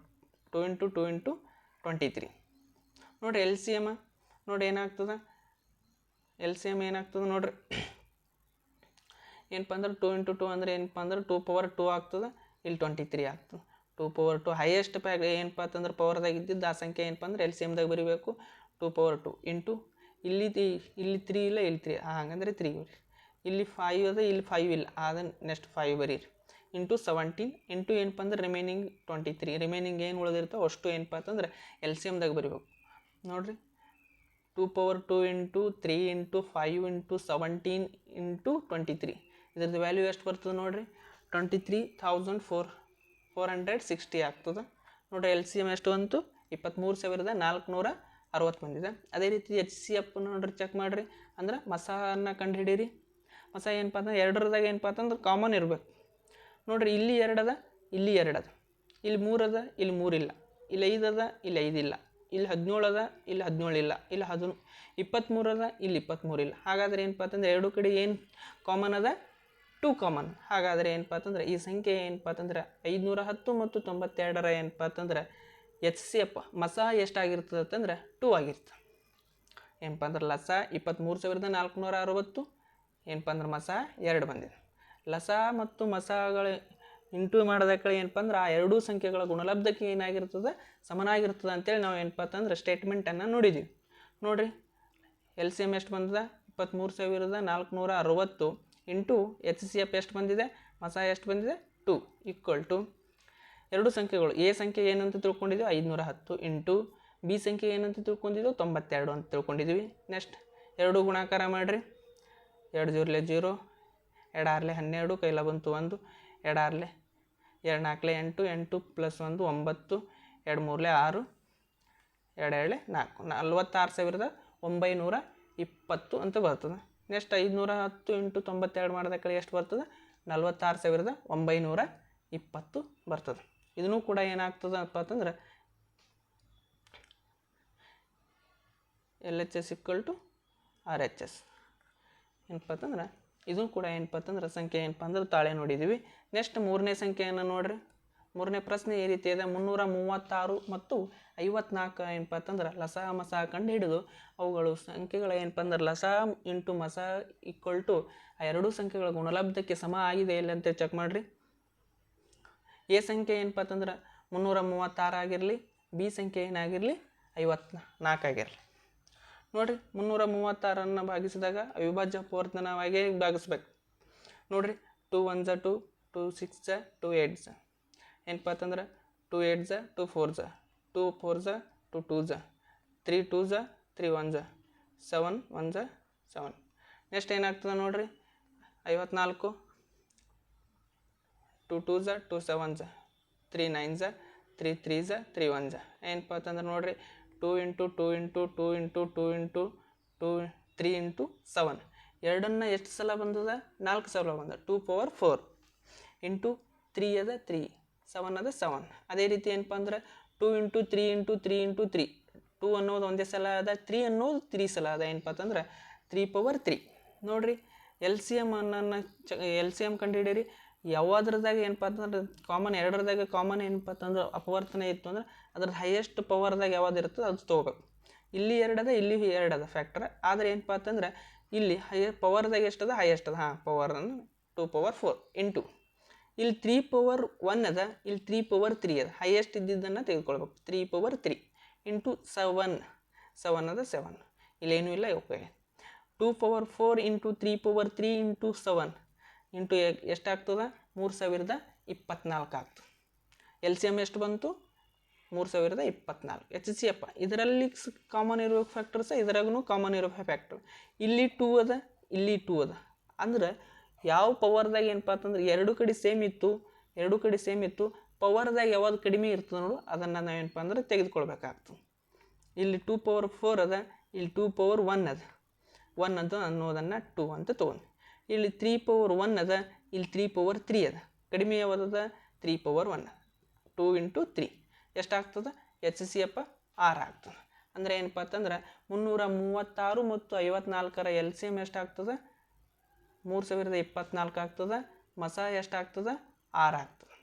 2 × 2 × 23. ನೋಡಿರಿ LCM ನೋಡಿ ಏನಾಗ್ತದೆ? LCM ಏನಾಗ್ತದೆ ನೋಡ್ರಿ. ಏನಪ್ಪ ಅಂದ್ರೆ 2 × 2 ಅಂದರೆ ಏನಪ್ಪ ಅಂದ್ರೆ 2 ಆಗ್ತದೆ. ಇಲ್ಲಿ 23 ಆಗ್ತದೆ. 2 ಹೈಯೆಸ್ಟ್ ಏನಪ್ಪ ಅಂತಂದ್ರೆ ಪವರ್ದಾಗ ಇದ್ದಿದ್ದು ಆ ಸಂಖ್ಯೆ ಏನಪ್ಪ ಅಂದ್ರೆ LCMದಾಗ ಬರೀಬೇಕು. 2 ಇಂಟು ಇಲ್ಲಿ 3 ಇಲ್ಲ, ಇಲ್ಲಿ 3 ಹಾಗಂದ್ರೆ 3 ಬರೀರಿ. ಇಲ್ಲಿ 5 ಅದ, ಇಲ್ಲಿ 5 ಇಲ್ಲ, ಅದನ್ನು ನೆಕ್ಸ್ಟ್ 5 ಬರೀರಿ. ಇಂಟು 17 ಇಂಟು ಏನಪ್ಪ ಅಂದ್ರೆ ರಿಮೈನಿಂಗ್ 23. ರಿಮೈನಿಂಗ್ ಏನು ಉಳಿದಿರ್ತೋ ಅಷ್ಟು ಏನಪ್ಪ ಅಂತಂದ್ರೆ LCMದಾಗ ಬರೀಬೇಕು. ನೋಡಿರಿ 2 ಇಂಟು 3 ಇಂಟು 5 ಇಂಟು 17 ಇಂಟು 23. ಇದ್ರದ್ದು ವ್ಯಾಲ್ಯೂ ಎಷ್ಟು ಬರ್ತದೆ ನೋಡಿರಿ? 23,460 ಆಗ್ತದೆ. ನೋಡಿರಿ LCM ಎಷ್ಟು ಬಂತು? 23,460 ಬಂದಿದೆ. ಅದೇ ರೀತಿ HCF ನೋಡ್ರಿ ಚೆಕ್ ಮಾಡಿರಿ. ಅಂದ್ರೆ ಮಸನ ಕಂಡು ಹಿಡೀರಿ. ಮಸ ಏನಪ್ಪ ಅಂದ್ರೆ ಎರಡರದಾಗ ಏನಪ್ಪ ಅಂತಂದ್ರೆ ಕಾಮನ್ ಇರಬೇಕು. ನೋಡಿರಿ ಇಲ್ಲಿ 2 ಅದ, ಇಲ್ಲಿ 2 ಅದ, ಇಲ್ಲಿ 3 ಅದ, ಇಲ್ಲಿ 3 ಇಲ್ಲ, ಇಲ್ಲಿ 5 ಅದ, ಇಲ್ಲಿ 5 ಇಲ್ಲ, ಇಲ್ಲಿ 17 ಅದ, ಇಲ್ಲಿ 17 ಇಲ್ಲ, ಇಲ್ಲಿ 23 ಅದ, ಇಲ್ಲಿ 23 ಇಲ್ಲ. ಹಾಗಾದರೆ ಏನಪ್ಪ ಅಂತಂದ್ರೆ ಎರಡು ಕಡೆ ಏನು ಕಾಮನ್ ಅದ? 2 ಕಾಮನ್. ಹಾಗಾದರೆ ಏನಪ್ಪ ಅಂತಂದ್ರೆ ಈ ಸಂಖ್ಯೆ ಏನಪ್ಪ ಅಂತಂದ್ರೆ 510 ಮತ್ತು 92ರ ಏನಪ್ಪ ಅಂತಂದ್ರೆ HCF ಮಸ ಎಷ್ಟಾಗಿರ್ತದೆ ಅಂತಂದ್ರೆ 2 ಆಗಿರ್ತದೆ. ಏನಪ್ಪ ಅಂದ್ರೆ ಲಸ 23,460 ಏನಪ್ಪ ಅಂದ್ರೆ ಮಸ 2 ಬಂದಿದೆ. ಲಸ ಮತ್ತು ಮಸಗಳ ಇಂಟು ಮಾಡೋದಕ್ಕೆ ಏನಪ್ಪ ಅಂದ್ರೆ ಆ ಎರಡೂ ಸಂಖ್ಯೆಗಳ ಗುಣಲಬ್ಧಕ್ಕೆ ಏನಾಗಿರ್ತದೆ ಸಮನಾಗಿರ್ತದೆ ಅಂತೇಳಿ ನಾವು ಏನಪ್ಪ ಅಂತಂದ್ರೆ ಸ್ಟೇಟ್ಮೆಂಟನ್ನು ನೋಡಿದ್ದೀವಿ. ನೋಡಿರಿ ಎಲ್ ಸಿ ಎಮ್ ಎಷ್ಟು ಬಂದಿದೆ 23,460 ಇಂಟು ಎಚ್ ಸಿ ಎಫ್ ಎಷ್ಟು ಬಂದಿದೆ ಮಸ ಎಷ್ಟು ಬಂದಿದೆ 2 ಈಕ್ವಲ್ ಟು ಎರಡು ಸಂಖ್ಯೆಗಳು ಎ ಸಂಖ್ಯೆ ಏನಂತ ತಿಳ್ಕೊಂಡಿದ್ದೀವಿ 510 ಇಂಟು ಬಿ ಸಂಖ್ಯೆ ಏನಂತ ತಿಳ್ಕೊಂಡಿದ್ದೀವಿ 92 ಅಂತ ತಿಳ್ಕೊಂಡಿದ್ದೀವಿ. ನೆಕ್ಸ್ಟ್ ಎರಡು ಗುಣಾಕಾರ ಮಾಡಿರಿ 2 0 0 2 6 12 ಕೈಲ ಬಂತು 1 2 6 2 4 8 8 ಪ್ಲಸ್ 1 9 2 3 6 2 4 46,920 ಅಂತ ಬರ್ತದೆ. ನೆಕ್ಸ್ಟ್ 510 ಇಂಟು 92 ಮಾಡಿದ ಕಡೆ ಎಷ್ಟು ಬರ್ತದೆ 46,920 ಬರ್ತದೆ. ಇದನ್ನು ಕೂಡ ಏನಾಗ್ತದಪ್ಪ ಅಂತಂದ್ರೆ L H S equal to R H S ಏನಪ್ಪ ಅಂತಂದ್ರೆ ಇದು ಕೂಡ ಏನಪ್ಪ ಅಂತಂದ್ರೆ ಸಂಖ್ಯೆ ಏನಪ್ಪ ಅಂದ್ರೆ ತಾಳೆ ನೋಡಿದ್ದೀವಿ. ನೆಕ್ಸ್ಟ್ ಮೂರನೇ ಸಂಖ್ಯೆಯನ್ನು ನೋಡಿರಿ. ಮೂರನೇ ಪ್ರಶ್ನೆ ಈ ರೀತಿ ಇದೆ 336 ಮತ್ತು 54 ಏನಪ್ಪ ಅಂತಂದ್ರೆ ಲಸ ಮಸ ಕಂಡು ಹಿಡಿದು ಅವುಗಳು ಸಂಖ್ಯೆಗಳ ಏನಪ್ಪ ಅಂದ್ರೆ ಲಸ ಇಂಟು ಮಸ ಈಕ್ವಲ್ ಟು ಆ ಎರಡೂ ಸಂಖ್ಯೆಗಳ ಗುಣಲಬ್ಧಕ್ಕೆ ಸಮ ಆಗಿದೆ ಇಲ್ಲ ಅಂತ ಚೆಕ್ ಮಾಡಿರಿ. ಎ ಸಂಖ್ಯೆ ಏನಪ್ಪ ಅಂತಂದ್ರೆ 336 ಆಗಿರಲಿ, ಬಿ ಸಂಖ್ಯೆ ಏನಾಗಿರಲಿ 54 ಆಗಿರಲಿ. ನೋಡಿರಿ 336 ಭಾಗಿಸಿದಾಗ ಅವಿಭಾಜ್ಯ ಅಪವರ್ತನವಾಗಿ ಭಾಗಿಸ್ಬೇಕು. ನೋಡಿರಿ 2 1 2 2 6 2 8 ಏನಪ್ಪ ಅಂತಂದ್ರೆ 2 8 2 4 2 4 2 2 3 2 3 1 7 1 7. ನೆಕ್ಸ್ಟ್ ಏನಾಗ್ತದೆ ನೋಡಿರಿ 54 2 2 2 7 3 9 3 3 3 1 ಏನಪ್ಪ ಅಂತಂದ್ರೆ ನೋಡಿರಿ 2 into 2 into 2 into 2 into 2 3 into 7 ಎರಡನ್ನು ಎಷ್ಟು ಸಲ ಬಂದದ 4 ಸಲ ಬಂದ 2 ಪವರ್ 4 ಇಂಟು 3 ಅದ 3 7 ಅದ 7. ಅದೇ ರೀತಿ ಏನಪ್ಪ ಅಂದ್ರೆ 2 ಇಂಟು 3 ಇಂಟು 3 ಇಂಟು 3 2 ಅನ್ನೋದು ಒಂದೇ ಸಲ ಅದ 3 ಅನ್ನೋದು 3 ಸಲ ಅದ ಏನಪ್ಪ ಅಂತಂದ್ರೆ 3 ಪವರ್ 3. ನೋಡಿರಿ ಎಲ್ ಸಿ ಎಮ್ ಕಂಡುಹಿಡೀರಿ. ಯಾವುದ್ರದಾಗ ಏನಪ್ಪ ಅಂತಂದ್ರೆ ಕಾಮನ್ ಎರಡರದಾಗ ಕಾಮನ್ ಏನಪ್ಪ ಅಂತಂದ್ರೆ ಅಪವರ್ತನ ಇತ್ತು ಅಂದ್ರೆ ಅದ್ರದ್ದು ಹೈಯೆಸ್ಟ್ ಪವರ್ದಾಗ ಯಾವ್ದು ಇರ್ತದೆ ಅದು ತೊಗೋಬೇಕು. ಇಲ್ಲಿ 2 ಅದ ಇಲ್ಲಿ 2 ಅದ ಫ್ಯಾಕ್ಟರ್. ಆದರೆ ಏನಪ್ಪ ಅಂತಂದ್ರೆ ಇಲ್ಲಿ ಪವರ್ದಾಗ ಎಷ್ಟದ ಹೈಯೆಸ್ಟ್ ಅದ ಪವರನ್ನು 2 ಪವರ್ 4 ಇಂಟು ಇಲ್ಲಿ 3 ಪವರ್ 1 ಅದ ಇಲ್ಲಿ 3 ಪವರ್ 3 ಅದ ಹೈಯೆಸ್ಟ್ ಇದ್ದಿದ್ದನ್ನು ತೆಗೆದುಕೊಳ್ಬೇಕು 3 ಪವರ್ 3 ಇಂಟು 7 ಅದ 7 ಇಲ್ಲೇನೂ ಇಲ್ಲ okay. 2 power 4 into 3 power 3 into 7 into ಎಷ್ಟಾಗ್ತದೆ 3024 ಆಗ್ತದೆ. ಎಲ್ ಸಿ ಎಮ್ ಎಷ್ಟು ಬಂತು 3024. ಎಚ್ ಸಿ ಎಫ್ ಇದರಲ್ಲಿ ಕಾಮನ್ ಇರೋ ಫ್ಯಾಕ್ಟರ್ಸ್ ಇದರಾಗೂ ಕಾಮನ್ ಇರೋ ಫ್ಯಾಕ್ಟರ್. ಇಲ್ಲಿ 2 ಅದ ಇಲ್ಲಿ 2 ಅದ ಅಂದ್ರೆ ಯಾವ ಪವರ್ದಾಗ ಏನಪ್ಪ ಅಂತಂದ್ರೆ ಎರಡು ಕಡೆ ಸೇಮ್ ಇತ್ತು ಪವರ್ದಾಗ ಯಾವ್ದು ಕಡಿಮೆ ಇರ್ತದೆ ನೋಡು ಅದನ್ನು ನಾವೇನಪ್ಪ ಅಂದ್ರೆ ತೆಗೆದುಕೊಳ್ಬೇಕಾಗ್ತದೆ. ಇಲ್ಲಿ 2 ಪವರ್ 4 ಅದ ಇಲ್ಲಿ 2 ಪವರ್ 1 ಅದ 1 ಅಂತ ಅನ್ನೋದನ್ನು 2 ಅಂತ ತೊಗೊಂಡು ಇಲ್ಲಿ 3 ಪವರ್ 1 ಅದ ಇಲ್ಲಿ 3 ಪವರ್ 3 ಅದ ಕಡಿಮೆ ಯಾವುದದ 3 ಪವರ್ 1 2 ಇಂಟು 3 ಎಷ್ಟಾಗ್ತದೆ ಎಚ್ ಸಿ ಎಫ್ 6 ಆಗ್ತದೆ. ಅಂದರೆ ಏನಪ್ಪ ಅಂತಂದ್ರೆ 336 ಮತ್ತು 54ರ ಎಲ್ ಸಿ ಎಮ್ ಎಷ್ಟಾಗ್ತದೆ 3024 ಆಗ್ತದೆ. ಮಸ ಎಷ್ಟಾಗ್ತದೆ 6 ಆಗ್ತದೆ.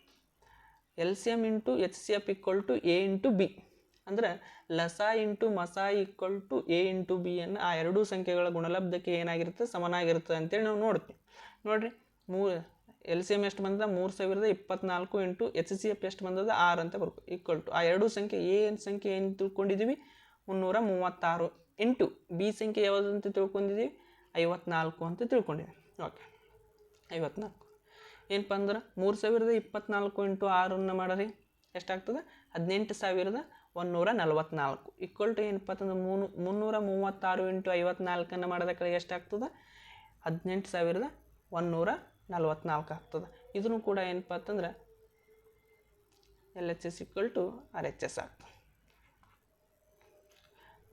L C M into H C F equal to A into B ಅಂದರೆ ಲಸ ಇಂಟು ಮಸ equal to A into B ಅನ್ನು ಆ ಎರಡೂ ಸಂಖ್ಯೆಗಳ ಗುಣಲಬ್ಧಕ್ಕೆ ಏನಾಗಿರುತ್ತೆ ಸಮನಾಗಿರುತ್ತೆ ಅಂತೇಳಿ ನಾವು ನೋಡ್ತೀವಿ. ನೋಡಿರಿ ಎಲ್ ಸಿ ಎಮ್ ಎಷ್ಟು ಬಂದದ 3024 ಇಂಟು ಎಚ್ ಸಿ ಎಫ್ ಎಷ್ಟು ಬಂದದ 6 ಅಂತ ಬರ್ಬೇಕು ಈಕ್ವಲ್ ಟು ಆ ಎರಡೂ ಸಂಖ್ಯೆ ಎ ಸಂಖ್ಯೆ ಏನು ತಿಳ್ಕೊಂಡಿದ್ದೀವಿ 336 ಇಂಟು ಬಿ ಸಂಖ್ಯೆ ಯಾವುದು ಅಂತ ತಿಳ್ಕೊಂಡಿದ್ದೀವಿ 54 ಅಂತ ತಿಳ್ಕೊಂಡಿದ್ದೀವಿ. ಓಕೆ 54 ಏನಪ್ಪ ಅಂದ್ರೆ 3024 ಇಂಟು 6 ಮಾಡಿರಿ ಎಷ್ಟಾಗ್ತದೆ 18,144 ಈಕ್ವಲ್ ಟು ಏನಪ್ಪ ಅಂತಂದ್ರೆ 336 ಇಂಟು 54 ಮಾಡಿದ ಕಡೆ ಎಷ್ಟಾಗ್ತದೆ 18,144 ಆಗ್ತದೆ. ಇದನ್ನು ಕೂಡ ಏನಪ್ಪ ಅಂತಂದ್ರೆ L H S equal to R H S ಆಗ್ತದೆ.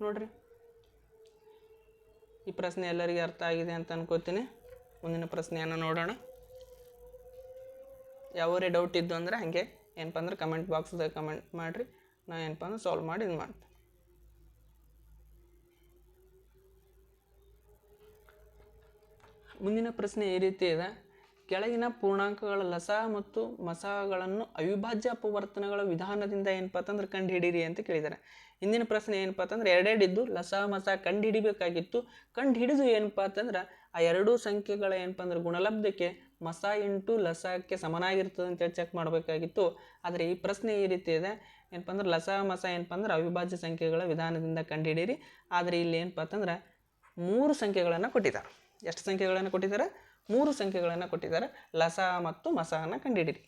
ನೋಡಿರಿ ಈ ಪ್ರಶ್ನೆ ಎಲ್ಲರಿಗೆ ಅರ್ಥ ಆಗಿದೆ ಅಂತ ಅನ್ಕೋತೀನಿ. ಮುಂದಿನ ಪ್ರಶ್ನೆಯನ್ನು ನೋಡೋಣ. ಯಾವರೇ ಡೌಟ್ ಇದ್ದು ಅಂದರೆ ಹಾಗೆ ಏನಪ್ಪ ಅಂದ್ರೆ ಕಮೆಂಟ್ ಬಾಕ್ಸ್ದಾಗ ಕಮೆಂಟ್ ಮಾಡಿರಿ. ನಾನು ಏನಪ್ಪ ಅಂದ್ರೆ ಸಾಲ್ವ್ ಮಾಡಿ ಇದು ಮಾಡ್ತೀನಿ. ಮುಂದಿನ ಪ್ರಶ್ನೆ ಈ ರೀತಿ ಇದೆ. ಕೆಳಗಿನ ಪೂರ್ಣಾಂಕಗಳ ಲಸ ಮತ್ತು ಮಸಗಳನ್ನು ಅವಿಭಾಜ್ಯ ಅಪವರ್ತನಗಳ ವಿಧಾನದಿಂದ ಏನಪ್ಪ ಅಂತಂದ್ರೆ ಕಂಡುಹಿಡೀರಿ ಅಂತ ಕೇಳಿದ್ದಾರೆ. ಇಂದಿನ ಪ್ರಶ್ನೆ ಏನಪ್ಪ ಅಂತಂದ್ರೆ ಎರಡೆರಡಿದ್ದು ಲಸ ಮಸ ಕಂಡು ಹಿಡಿಬೇಕಾಗಿತ್ತು. ಕಂಡು ಹಿಡಿದು ಏನಪ್ಪ ಅಂತಂದ್ರೆ ಆ ಎರಡೂ ಸಂಖ್ಯೆಗಳ ಏನಪ್ಪ ಅಂದ್ರೆ ಗುಣಲಬ್ಧಕ್ಕೆ ಮಸ ಇಂಟು ಲಸಕ್ಕೆ ಸಮನಾಗಿರ್ತದೆ ಅಂತೇಳಿ ಚೆಕ್ ಮಾಡಬೇಕಾಗಿತ್ತು. ಆದರೆ ಈ ಪ್ರಶ್ನೆ ಈ ರೀತಿ ಇದೆ, ಏನಪ್ಪ ಅಂದ್ರೆ ಲಸ ಮಸ ಏನಪ್ಪ ಅಂದ್ರೆ ಅವಿಭಾಜ್ಯ ಸಂಖ್ಯೆಗಳ ವಿಧಾನದಿಂದ ಕಂಡುಹಿಡೀರಿ. ಆದರೆ ಇಲ್ಲಿ ಏನಪ್ಪ ಅಂತಂದ್ರೆ 3 ಸಂಖ್ಯೆಗಳನ್ನು ಕೊಟ್ಟಿದ್ದಾರೆ. ಎಷ್ಟು ಸಂಖ್ಯೆಗಳನ್ನು ಕೊಟ್ಟಿದ್ದಾರೆ? 3 ಸಂಖ್ಯೆಗಳನ್ನು ಕೊಟ್ಟಿದ್ದಾರೆ. ಲಸ ಮತ್ತು ಮಸವನ್ನು ಕಂಡುಹಿಡೀರಿ.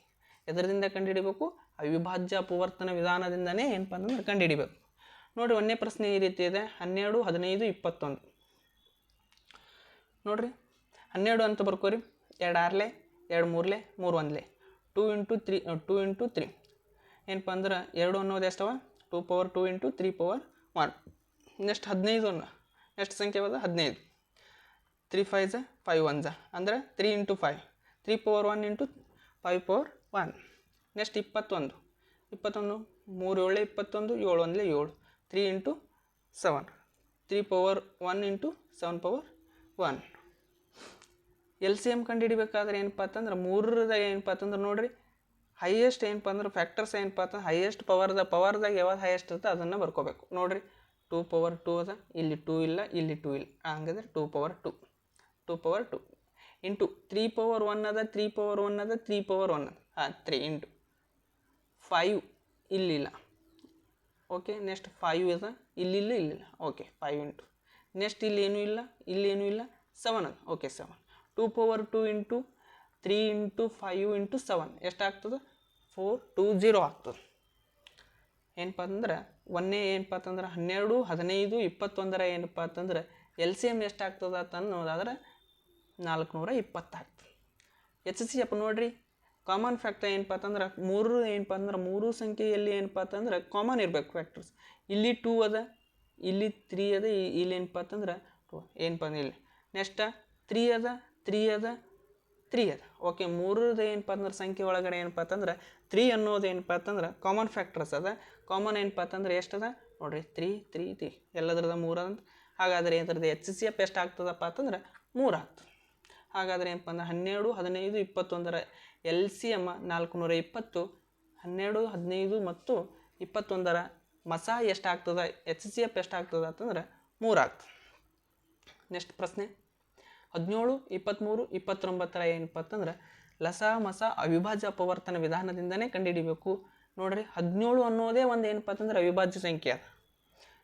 ಎದರಿಂದ ಕಂಡುಹಿಡಿಬೇಕು? ಅವಿಭಾಜ್ಯ ಅಪವರ್ತನ ವಿಧಾನದಿಂದನೇ ಏನಪ್ಪ ಅಂತಂದ್ರೆ ಕಂಡುಹಿಡಿಬೇಕು. ನೋಡಿರಿ, ಒಂದನೇ ಪ್ರಶ್ನೆ ಈ ರೀತಿ ಇದೆ, 12, 15, 21. ನೋಡಿರಿ, 12 ಅಂತ ಬರ್ಕೋರಿ. 2 6 2 3 3 1 2 ಇಂಟು 3 ಏನಪ್ಪ ಅಂದ್ರೆ 2 ಅನ್ನೋದು ಎಷ್ಟವ? 2 ಪವರ್ 2 ಇಂಟು 3 ಪವರ್ 1. ನೆಕ್ಸ್ಟ್ 15 ಅನ್ನ ಎಷ್ಟು ಸಂಖ್ಯೆ ಅದ? 15. 3 5 5 1 ಅಂದರೆ 3 into 5 3 power 1 into 5 power 1. Next 21 3 7 21 7 1 7 3 into 7 3 power 1 into 7 power 1. L C M ಕಂಡುಹಿಡಿಬೇಕಾದ್ರೆ ಏನಪ್ಪ ಅಂತಂದ್ರೆ 3ರದ ಏನಪ್ಪ ಅಂತಂದ್ರೆ ನೋಡಿರಿ, ಹೈಯೆಸ್ಟ್ ಏನಪ್ಪ ಅಂದ್ರೆ ಫ್ಯಾಕ್ಟರ್ಸ್ ಏನಪ್ಪ ಅಂತಂದ್ರೆ ಹೈಯೆಸ್ಟ್ ಪವರ್ದಾಗ ಯಾವ್ದು ಹೈಯೆಸ್ಟ್ ಇರುತ್ತೆ ಅದನ್ನು ಬರ್ಕೋಬೇಕು. ನೋಡಿರಿ, 2 ಪವರ್ 2 ಅದ, ಇಲ್ಲಿ 2 ಇಲ್ಲ, ಇಲ್ಲಿ 2 ಇಲ್ಲ, ಹಂಗಂದ್ರೆ 2 ಪವರ್ 2 ಇಂಟು 3 ಪವರ್ 1 ಅದ, 3 ಪವರ್ 1 ಅದ, 3 ಪವರ್ 1 ಅದ, 3 ಇಂಟು 5 ಇಲ್ಲಿಲ್ಲ. ಓಕೆ, ನೆಕ್ಸ್ಟ್ 5 ಅದ, ಇಲ್ಲಿಲ್ಲ, ಇಲ್ಲಿಲ್ಲ. ಓಕೆ, 5 ಇಂಟು ನೆಕ್ಸ್ಟ್ ಇಲ್ಲಿ ಏನೂ ಇಲ್ಲ, ಇಲ್ಲಿ ಏನೂ ಇಲ್ಲ, 7 ಅದ. Okay, 7 2 power 2 into 3 into 5 into 7 ಎಷ್ಟಾಗ್ತದೆ? 420 ಆಗ್ತದೆ. ಏನಪ್ಪ ಅಂತಂದ್ರೆ ಒಂದೇ ಏನಪ್ಪ ಅಂತಂದ್ರೆ 12, 15, 21 ಏನಪ್ಪ ಅಂತಂದ್ರೆ ಎಲ್ ಸಿ ಎಮ್ ಎಷ್ಟಾಗ್ತದೆ ಅಂತ ಅನ್ನೋದಾದ್ರೆ 420 ಆಗ್ತದೆ. ಎಚ್ ಸಿ ಎಫ್ ನೋಡಿರಿ, ಕಾಮನ್ ಫ್ಯಾಕ್ಟರ್ ಏನಪ್ಪ ಅಂತಂದ್ರೆ 3 ಏನಪ್ಪ ಅಂದ್ರೆ 3 ಸಂಖ್ಯೆಯಲ್ಲಿ ಏನಪ್ಪ ಅಂತಂದ್ರೆ ಕಾಮನ್ ಇರಬೇಕು ಫ್ಯಾಕ್ಟರ್ಸ್. ಇಲ್ಲಿ 2 ಅದ, ಇಲ್ಲಿ 3 ಅದ, ಇಲ್ಲಿ ಏನಪ್ಪ ಅಂತಂದ್ರೆ 2 ಏನಪ್ಪ ಅಂದ್ರೆ ಇಲ್ಲಿ ನೆಕ್ಸ್ಟ್ 3 ಅದ, 3 ಅದ, 3 ಅದ. ಓಕೆ, 3ರದ ಏನಪ್ಪ ಅಂದ್ರೆ ಸಂಖ್ಯೆ ಒಳಗಡೆ ಏನಪ್ಪ ಅಂತಂದ್ರೆ 3 ಅನ್ನೋದು ಏನಪ್ಪ ಅಂತಂದ್ರೆ ಕಾಮನ್ ಫ್ಯಾಕ್ಟರ್ಸ್ ಅದ. ಕಾಮನ್ ಏನಪ್ಪ ಅಂತಂದ್ರೆ ಎಷ್ಟದ ನೋಡಿರಿ, 3 3 3 ಎಲ್ಲದ್ರದ 3 ಅಂತ. ಹಾಗಾದರೆ ಏನ್ರದ್ದು ಎಚ್ ಸಿ ಎಫ್ ಎಷ್ಟು ಆಗ್ತದಪ್ಪ ಅಂತಂದ್ರೆ 3 ಆಗ್ತದೆ. ಹಾಗಾದರೆ ಏನಪ್ಪ ಅಂದ್ರೆ 12, 15, 21 ಎಲ್ ಸಿ ಎಮ್ 420. 12, 15 ಮತ್ತು 21 ಮಸ ಎಷ್ಟಾಗ್ತದೆ, ಎಚ್ ಸಿ ಎಫ್ ಎಷ್ಟಾಗ್ತದೆ ಅಂತಂದ್ರೆ 3 ಆಗ್ತದೆ. ನೆಕ್ಸ್ಟ್ ಪ್ರಶ್ನೆ 17, 23, 29 ಏನಪ್ಪ ಅಂತಂದ್ರೆ ಲಸ ಮಸ ಅವಿಭಾಜ್ಯ ಅಪವರ್ತನ ವಿಧಾನದಿಂದನೇ ಕಂಡುಹಿಡಿಬೇಕು. ನೋಡ್ರಿ, 17 ಅನ್ನೋದೇ ಒಂದು ಏನಪ್ಪ ಅಂತಂದ್ರೆ ಅವಿಭಾಜ್ಯ ಸಂಖ್ಯೆ ಅದ.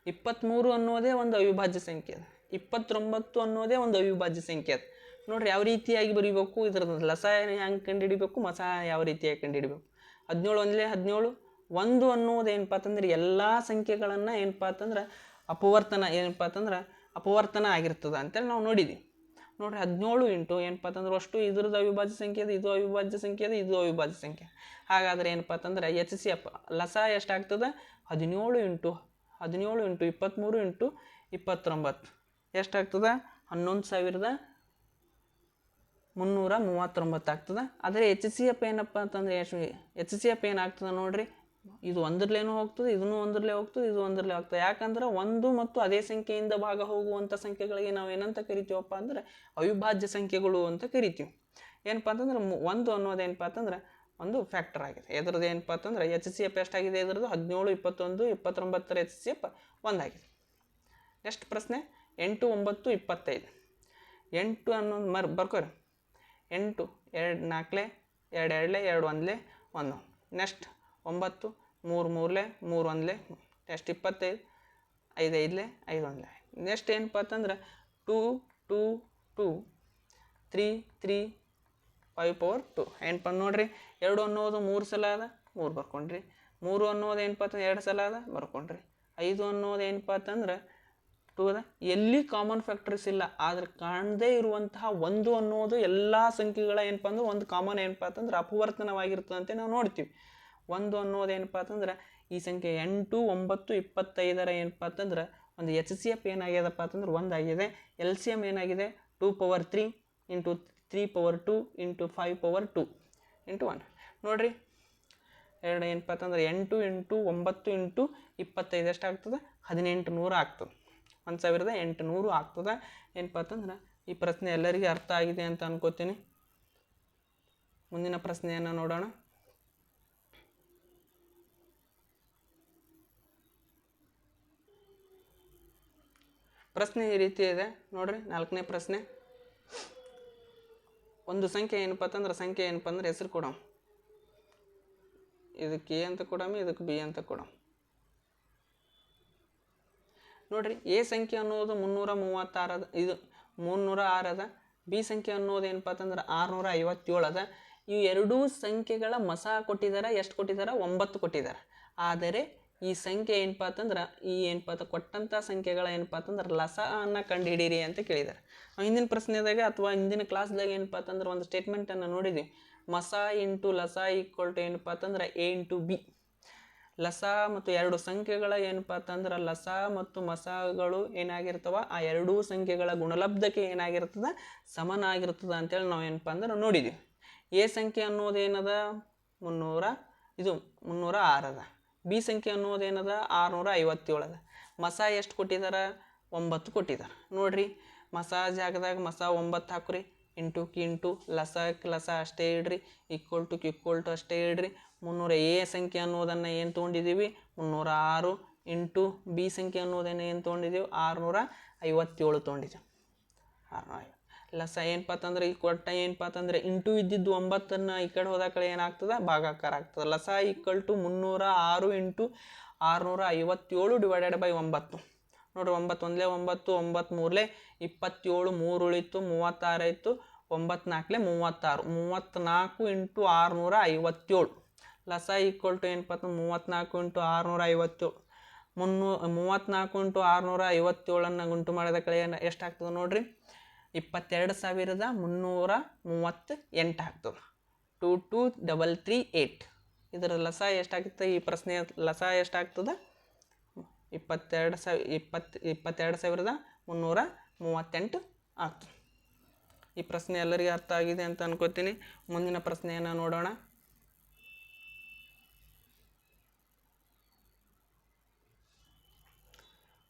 23 ಅನ್ನೋದೇ ಒಂದು ಅವಿಭಾಜ್ಯ ಸಂಖ್ಯೆ ಅದ. 29 ಅನ್ನೋದೇ ಒಂದು ಅವಿಭಾಜ್ಯ ಸಂಖ್ಯೆ ಅದ. ನೋಡ್ರಿ, ಯಾವ ರೀತಿಯಾಗಿ ಬರೀಬೇಕು, ಇದ್ರದ್ದು ಲಸ ಹೆಂಗೆ ಕಂಡುಹಿಡಿಬೇಕು, ಮಸ ಯಾವ ರೀತಿಯಾಗಿ ಕಂಡುಹಿಡಿಬೇಕು. 17 ಒಂದಲೇ 17. 1 ಅನ್ನೋದು ಏನಪ್ಪ ಅಂತಂದ್ರೆ ಎಲ್ಲ ಸಂಖ್ಯೆಗಳನ್ನು ಏನಪ್ಪ ಅಂತಂದ್ರೆ ಅಪವರ್ತನ ಆಗಿರ್ತದೆ ಅಂತೇಳಿ ನಾವು ನೋಡಿದ್ವಿ. ನೋಡ್ರಿ, 17 ಇಂಟು ಏನಪ್ಪ ಅಂತಂದ್ರೆ ಅಷ್ಟು ಇದ್ರದ್ದು ಅವಿಭಾಜ್ಯ ಸಂಖ್ಯೆ ಅದ, ಇದು ಅವಿಭಾಜ್ಯ ಸಂಖ್ಯೆ ಅದ, ಇದು ಅವಿಭಾಜ್ಯ ಸಂಖ್ಯೆ. ಹಾಗಾದರೆ ಏನಪ್ಪ ಅಂತಂದ್ರೆ ಎಚ್ ಸಿ ಎಫ್ ಲಸ ಎಷ್ಟಾಗ್ತದೆ? 17 ಇಂಟು 23 ಇಂಟು 29 ಎಷ್ಟಾಗ್ತದೆ? 11,339 ಆಗ್ತದೆ. ಆದರೆ ಎಚ್ ಸಿ ಎಫ್ ಏನಪ್ಪ ಅಂತಂದ್ರೆ ಎಚ್ ಸಿ ಎಫ್ ಏನಾಗ್ತದೆ ನೋಡ್ರಿ, ಇದು ಒಂದರಲ್ಲೇನೂ ಹೋಗ್ತದೆ, ಇದನ್ನು ಒಂದರಲ್ಲೇ ಹೋಗ್ತದೆ, ಇದು ಒಂದರಲ್ಲೇ ಹೋಗ್ತದೆ. ಯಾಕಂದ್ರೆ ಒಂದು ಮತ್ತು ಅದೇ ಸಂಖ್ಯೆಯಿಂದ ಭಾಗ ಹೋಗುವಂಥ ಸಂಖ್ಯೆಗಳಿಗೆ ನಾವು ಏನಂತ ಕರಿತೀವಪ್ಪ ಅಂದ್ರೆ ಅವಿಭಾಜ್ಯ ಸಂಖ್ಯೆಗಳು ಅಂತ ಕರಿತೀವಿ. ಏನಪ್ಪ ಅಂತಂದ್ರೆ 1 ಅನ್ನೋದು ಏನಪ್ಪ ಅಂತಂದ್ರೆ ಒಂದು ಫ್ಯಾಕ್ಟರ್ ಆಗಿದೆ. ಎದ್ರದ್ದು ಏನಪ್ಪ ಅಂತಂದ್ರೆ ಎಚ್ ಸಿ ಎಫ್ ಎಷ್ಟಾಗಿದೆ? ಇದ್ರದ್ದು 17, 21, 29 ಎಚ್ ಸಿ ಎಫ್ 1 ಆಗಿದೆ. ನೆಕ್ಸ್ಟ್ ಪ್ರಶ್ನೆ 8, 9, 25. 8 ಅನ್ನೋದು ಬರ್ಕೋರಿ. 8 2 4 2 2 2 1 1. ನೆಕ್ಸ್ಟ್ 9 3 3 3 1. ನೆಕ್ಸ್ಟ್ 25 5 5 5 1. ನೆಕ್ಸ್ಟ್ ಏನಪ್ಪ ಅಂತಂದ್ರೆ 2 2 2 3 3 5 ಪವರ್ 2 ಏನಪ್ಪ ನೋಡ್ರಿ. 2 ಅನ್ನೋದು 3 ಸಲ ಅದ, 3 ಬರ್ಕೊಂಡ್ರಿ. 3 ಅನ್ನೋದು ಏನಪ್ಪ ಅಂತಂದ್ರೆ 2 ಸಲ ಅದ, ಬರ್ಕೊಂಡ್ರಿ. 5 ಅನ್ನೋದು ಏನಪ್ಪ ಅಂತಂದ್ರೆ 2 ಅದ. ಎಲ್ಲಿ ಕಾಮನ್ ಫ್ಯಾಕ್ಟರ್ಸ್ ಇಲ್ಲ, ಆದ್ರೆ ಕಾಣದೇ ಇರುವಂತಹ 1 ಅನ್ನೋದು ಎಲ್ಲ ಸಂಖ್ಯೆಗಳ ಏನಪ್ಪ ಅಂದ್ರೆ ಒಂದು ಕಾಮನ್ ಏನಪ್ಪ ಅಂತಂದ್ರೆ ಅಪವರ್ತನವಾಗಿರ್ತದಂತೆ ನಾವು ನೋಡ್ತೀವಿ. 1 ಅನ್ನೋದು ಏನಪ್ಪ ಅಂತಂದ್ರೆ ಈ ಸಂಖ್ಯೆ 8, 9, 25 ಏನಪ್ಪ ಅಂತಂದ್ರೆ ಒಂದು ಎಚ್ ಸಿ ಎಫ್ ಏನಾಗ್ಯದಪ್ಪ ಅಂತಂದ್ರೆ 1 ಆಗಿದೆ. ಎಲ್ ಸಿ ಎಮ್ ಏನಾಗಿದೆ? 2 power 3 into 3 power 2 into 5 power 2 into 1. ನೋಡ್ರಿ, 2 ಏನಪ್ಪ ಅಂತಂದ್ರೆ 8 ಇಂಟು 9 ಇಂಟು 25 ಎಷ್ಟಾಗ್ತದೆ? 1800 ಆಗ್ತದೆ. 1800 ಆಗ್ತದೆ. ಏನಪ್ಪ ಅಂತಂದ್ರೆ ಈ ಪ್ರಶ್ನೆ ಎಲ್ಲರಿಗೂ ಅರ್ಥ ಆಗಿದೆ ಅಂತ ಅನ್ಕೋತೀನಿ. ಮುಂದಿನ ಪ್ರಶ್ನೆಯನ್ನು ನೋಡೋಣ. ಪ್ರಶ್ನೆ ಈ ರೀತಿ ಇದೆ ನೋಡ್ರಿ. 4ನೇ ಪ್ರಶ್ನೆ. ಒಂದು ಸಂಖ್ಯೆ ಏನಪ್ಪ ಅಂದ್ರೆ ಹೆಸರು ಕೊಡೋಣ. ಇದಕ್ಕೆ ಎ ಅಂತ ಕೊಡೋಣ, ಇದಕ್ಕೆ ಬಿ ಅಂತ ಕೊಡೋಣ. ನೋಡ್ರಿ, ಎ ಸಂಖ್ಯೆ ಅನ್ನೋದು 336 ಇದು 306 ಅದ. ಬಿ ಸಂಖ್ಯೆ ಅನ್ನೋದು ಏನಪ್ಪ ಅಂತಂದ್ರೆ 657 ಅದ. ಇವು ಎರಡೂ ಸಂಖ್ಯೆಗಳ ಮಸ ಕೊಟ್ಟಿದ್ದಾರೆ. ಎಷ್ಟು ಕೊಟ್ಟಿದ್ದಾರೆ? 9 ಕೊಟ್ಟಿದ್ದಾರೆ. ಆದರೆ ಈ ಸಂಖ್ಯೆ ಏನಪ್ಪ ಅಂತಂದ್ರೆ ಕೊಟ್ಟಂಥ ಸಂಖ್ಯೆಗಳ ಏನಪ್ಪ ಅಂತಂದ್ರೆ ಲಸವನ್ನು ಕಂಡುಹಿಡೀರಿ ಅಂತ ಕೇಳಿದ್ದಾರೆ. ಹಿಂದಿನ ಪ್ರಶ್ನೆದಾಗ ಅಥವಾ ಹಿಂದಿನ ಕ್ಲಾಸ್ದಾಗ ಏನಪ್ಪ ಅಂತಂದ್ರೆ ಒಂದು ಸ್ಟೇಟ್ಮೆಂಟನ್ನು ನೋಡಿದ್ವಿ. ಮಸ ಇಂಟು ಲಸ ಈಕ್ವಲ್ ಟು ಏನಪ್ಪ ಅಂತಂದ್ರೆ ಎ ಇಂಟು ಬಿ. ಲಸ ಮತ್ತು ಎರಡು ಸಂಖ್ಯೆಗಳ ಏನಪ್ಪ ಅಂತಂದ್ರೆ ಲಸ ಮತ್ತು ಮಸಗಳು ಏನಾಗಿರ್ತವ, ಆ ಎರಡೂ ಸಂಖ್ಯೆಗಳ ಗುಣಲಬ್ಧಕ್ಕೆ ಏನಾಗಿರ್ತದ, ಸಮನಾಗಿರ್ತದ ಅಂತೇಳಿ ನಾವು ಏನಪ್ಪ ಅಂದ್ರೆ ನೋಡಿದ್ವಿ. ಎ ಸಂಖ್ಯೆ ಅನ್ನೋದೇನದ 306 ಅದ. ಬಿ ಸಂಖ್ಯೆ ಅನ್ನೋದೇನದ 657 ಅದ. ಮಸ ಎಷ್ಟು ಕೊಟ್ಟಿದ್ದಾರೆ? 9 ಕೊಟ್ಟಿದ್ದಾರೆ. ನೋಡ್ರಿ, ಮಸ ಜಾಗದಾಗ ಮಸ 9 ಹಾಕ್ರಿ. ಇಂಟು ಲಸ ಅಷ್ಟೇ ಇಡ್ರಿ. ಈಕ್ವಲ್ ಟು ಅಷ್ಟೇ ಇಡ್ರಿ. 300 ಎ ಸಂಖ್ಯೆ ಅನ್ನೋದನ್ನು ಏನು ತೊಗೊಂಡಿದ್ದೀವಿ? 306. ಇಂಟು ಬಿ ಸಂಖ್ಯೆ ಅನ್ನೋದನ್ನು ಏನು ತೊಗೊಂಡಿದ್ದೀವಿ? 657 ತೊಗೊಂಡಿದ್ದೀವಿ. 650. ಲಸ ಏನಪ್ಪ ಅಂತಂದ್ರೆ ಈ ಕೊಟ್ಟ ಏನಪ್ಪ ಅಂತಂದ್ರೆ ಇಂಟು ಇದ್ದಿದ್ದು 9 ಈ ಕಡೆ ಹೋದ ಕಡೆ ಏನಾಗ್ತದೆ? ಭಾಗಾಕಾರ ಆಗ್ತದೆ. ಲಸ equal to 306 into 657 divided by 9. ನೋಡ್ರಿ, 9 ಒಂದಲೇ 9, 9 ಮೂರಲೇ 27, 3 ಉಳಿತು 36 ಆಯಿತು. 9 4 36. 34 ಇಂಟು 657. ಲಸ ಈಕ್ವಲ್ ಟು ಏನಪ್ಪ ಅಂತಂದ್ರೆ 34 ಇಂಟು 657. 34 ಇಂಟು 657 ಗುಂಟು ಮಾಡಿದ ಕಡೆ ಎಷ್ಟಾಗ್ತದೆ ನೋಡ್ರಿ? 22,338 ಆಗ್ತದೆ. 22,338. ಇದರ ಲಸ ಎಷ್ಟಾಗ್ತದೆ? ಈ ಪ್ರಶ್ನೆಯ ಲಸ ಎಷ್ಟಾಗ್ತದೆ? 22,338 ಆಗ್ತದೆ. ಈ ಪ್ರಶ್ನೆ ಎಲ್ಲರಿಗೂ ಅರ್ಥ ಆಗಿದೆ ಅಂತ ಅನ್ಕೋತೀನಿ. ಮುಂದಿನ ಪ್ರಶ್ನೆಯನ್ನು ನೋಡೋಣ.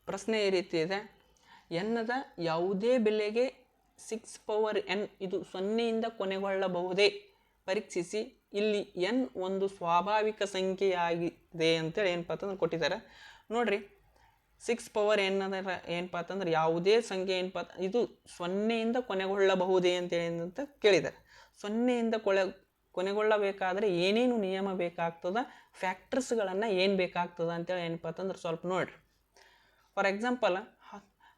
ಪ್ರಶ್ನೆ ಈ ರೀತಿ ಇದೆ. ಎನ್ನದ ಯಾವುದೇ ಬೆಲೆಗೆ 6 ಪವರ್ n ಇದು 0ಯಿಂದ ಕೊನೆಗೊಳ್ಳಬಹುದೇ? ಪರೀಕ್ಷಿಸಿ. ಇಲ್ಲಿ n ಒಂದು ಸ್ವಾಭಾವಿಕ ಸಂಖ್ಯೆಯಾಗಿದೆ ಅಂತೇಳಿ ಏನಪ್ಪ ಅಂತಂದ್ರೆ ಕೊಟ್ಟಿದ್ದಾರೆ. ನೋಡ್ರಿ, 6 ಪವರ್ n ಅದರ ಏನಪ್ಪ ಅಂತಂದ್ರೆ ಯಾವುದೇ ಸಂಖ್ಯೆ ಏನಪ್ಪ ಇದು 0ಯಿಂದ ಕೊನೆಗೊಳ್ಳಬಹುದೇ ಅಂತೇಳಿ ಅಂತ ಕೇಳಿದ್ದಾರೆ. 0ಯಿಂದ ಕೊನೆಗೊಳ್ಳಬೇಕಾದ್ರೆ ಏನೇನು ನಿಯಮ ಬೇಕಾಗ್ತದ, ಫ್ಯಾಕ್ಟರ್ಸ್ಗಳನ್ನು ಏನು ಬೇಕಾಗ್ತದ ಅಂತೇಳಿ ಏನಪ್ಪ ಅಂತಂದ್ರೆ ಸ್ವಲ್ಪ ನೋಡ್ರಿ. ಫಾರ್ ಎಕ್ಸಾಂಪಲ್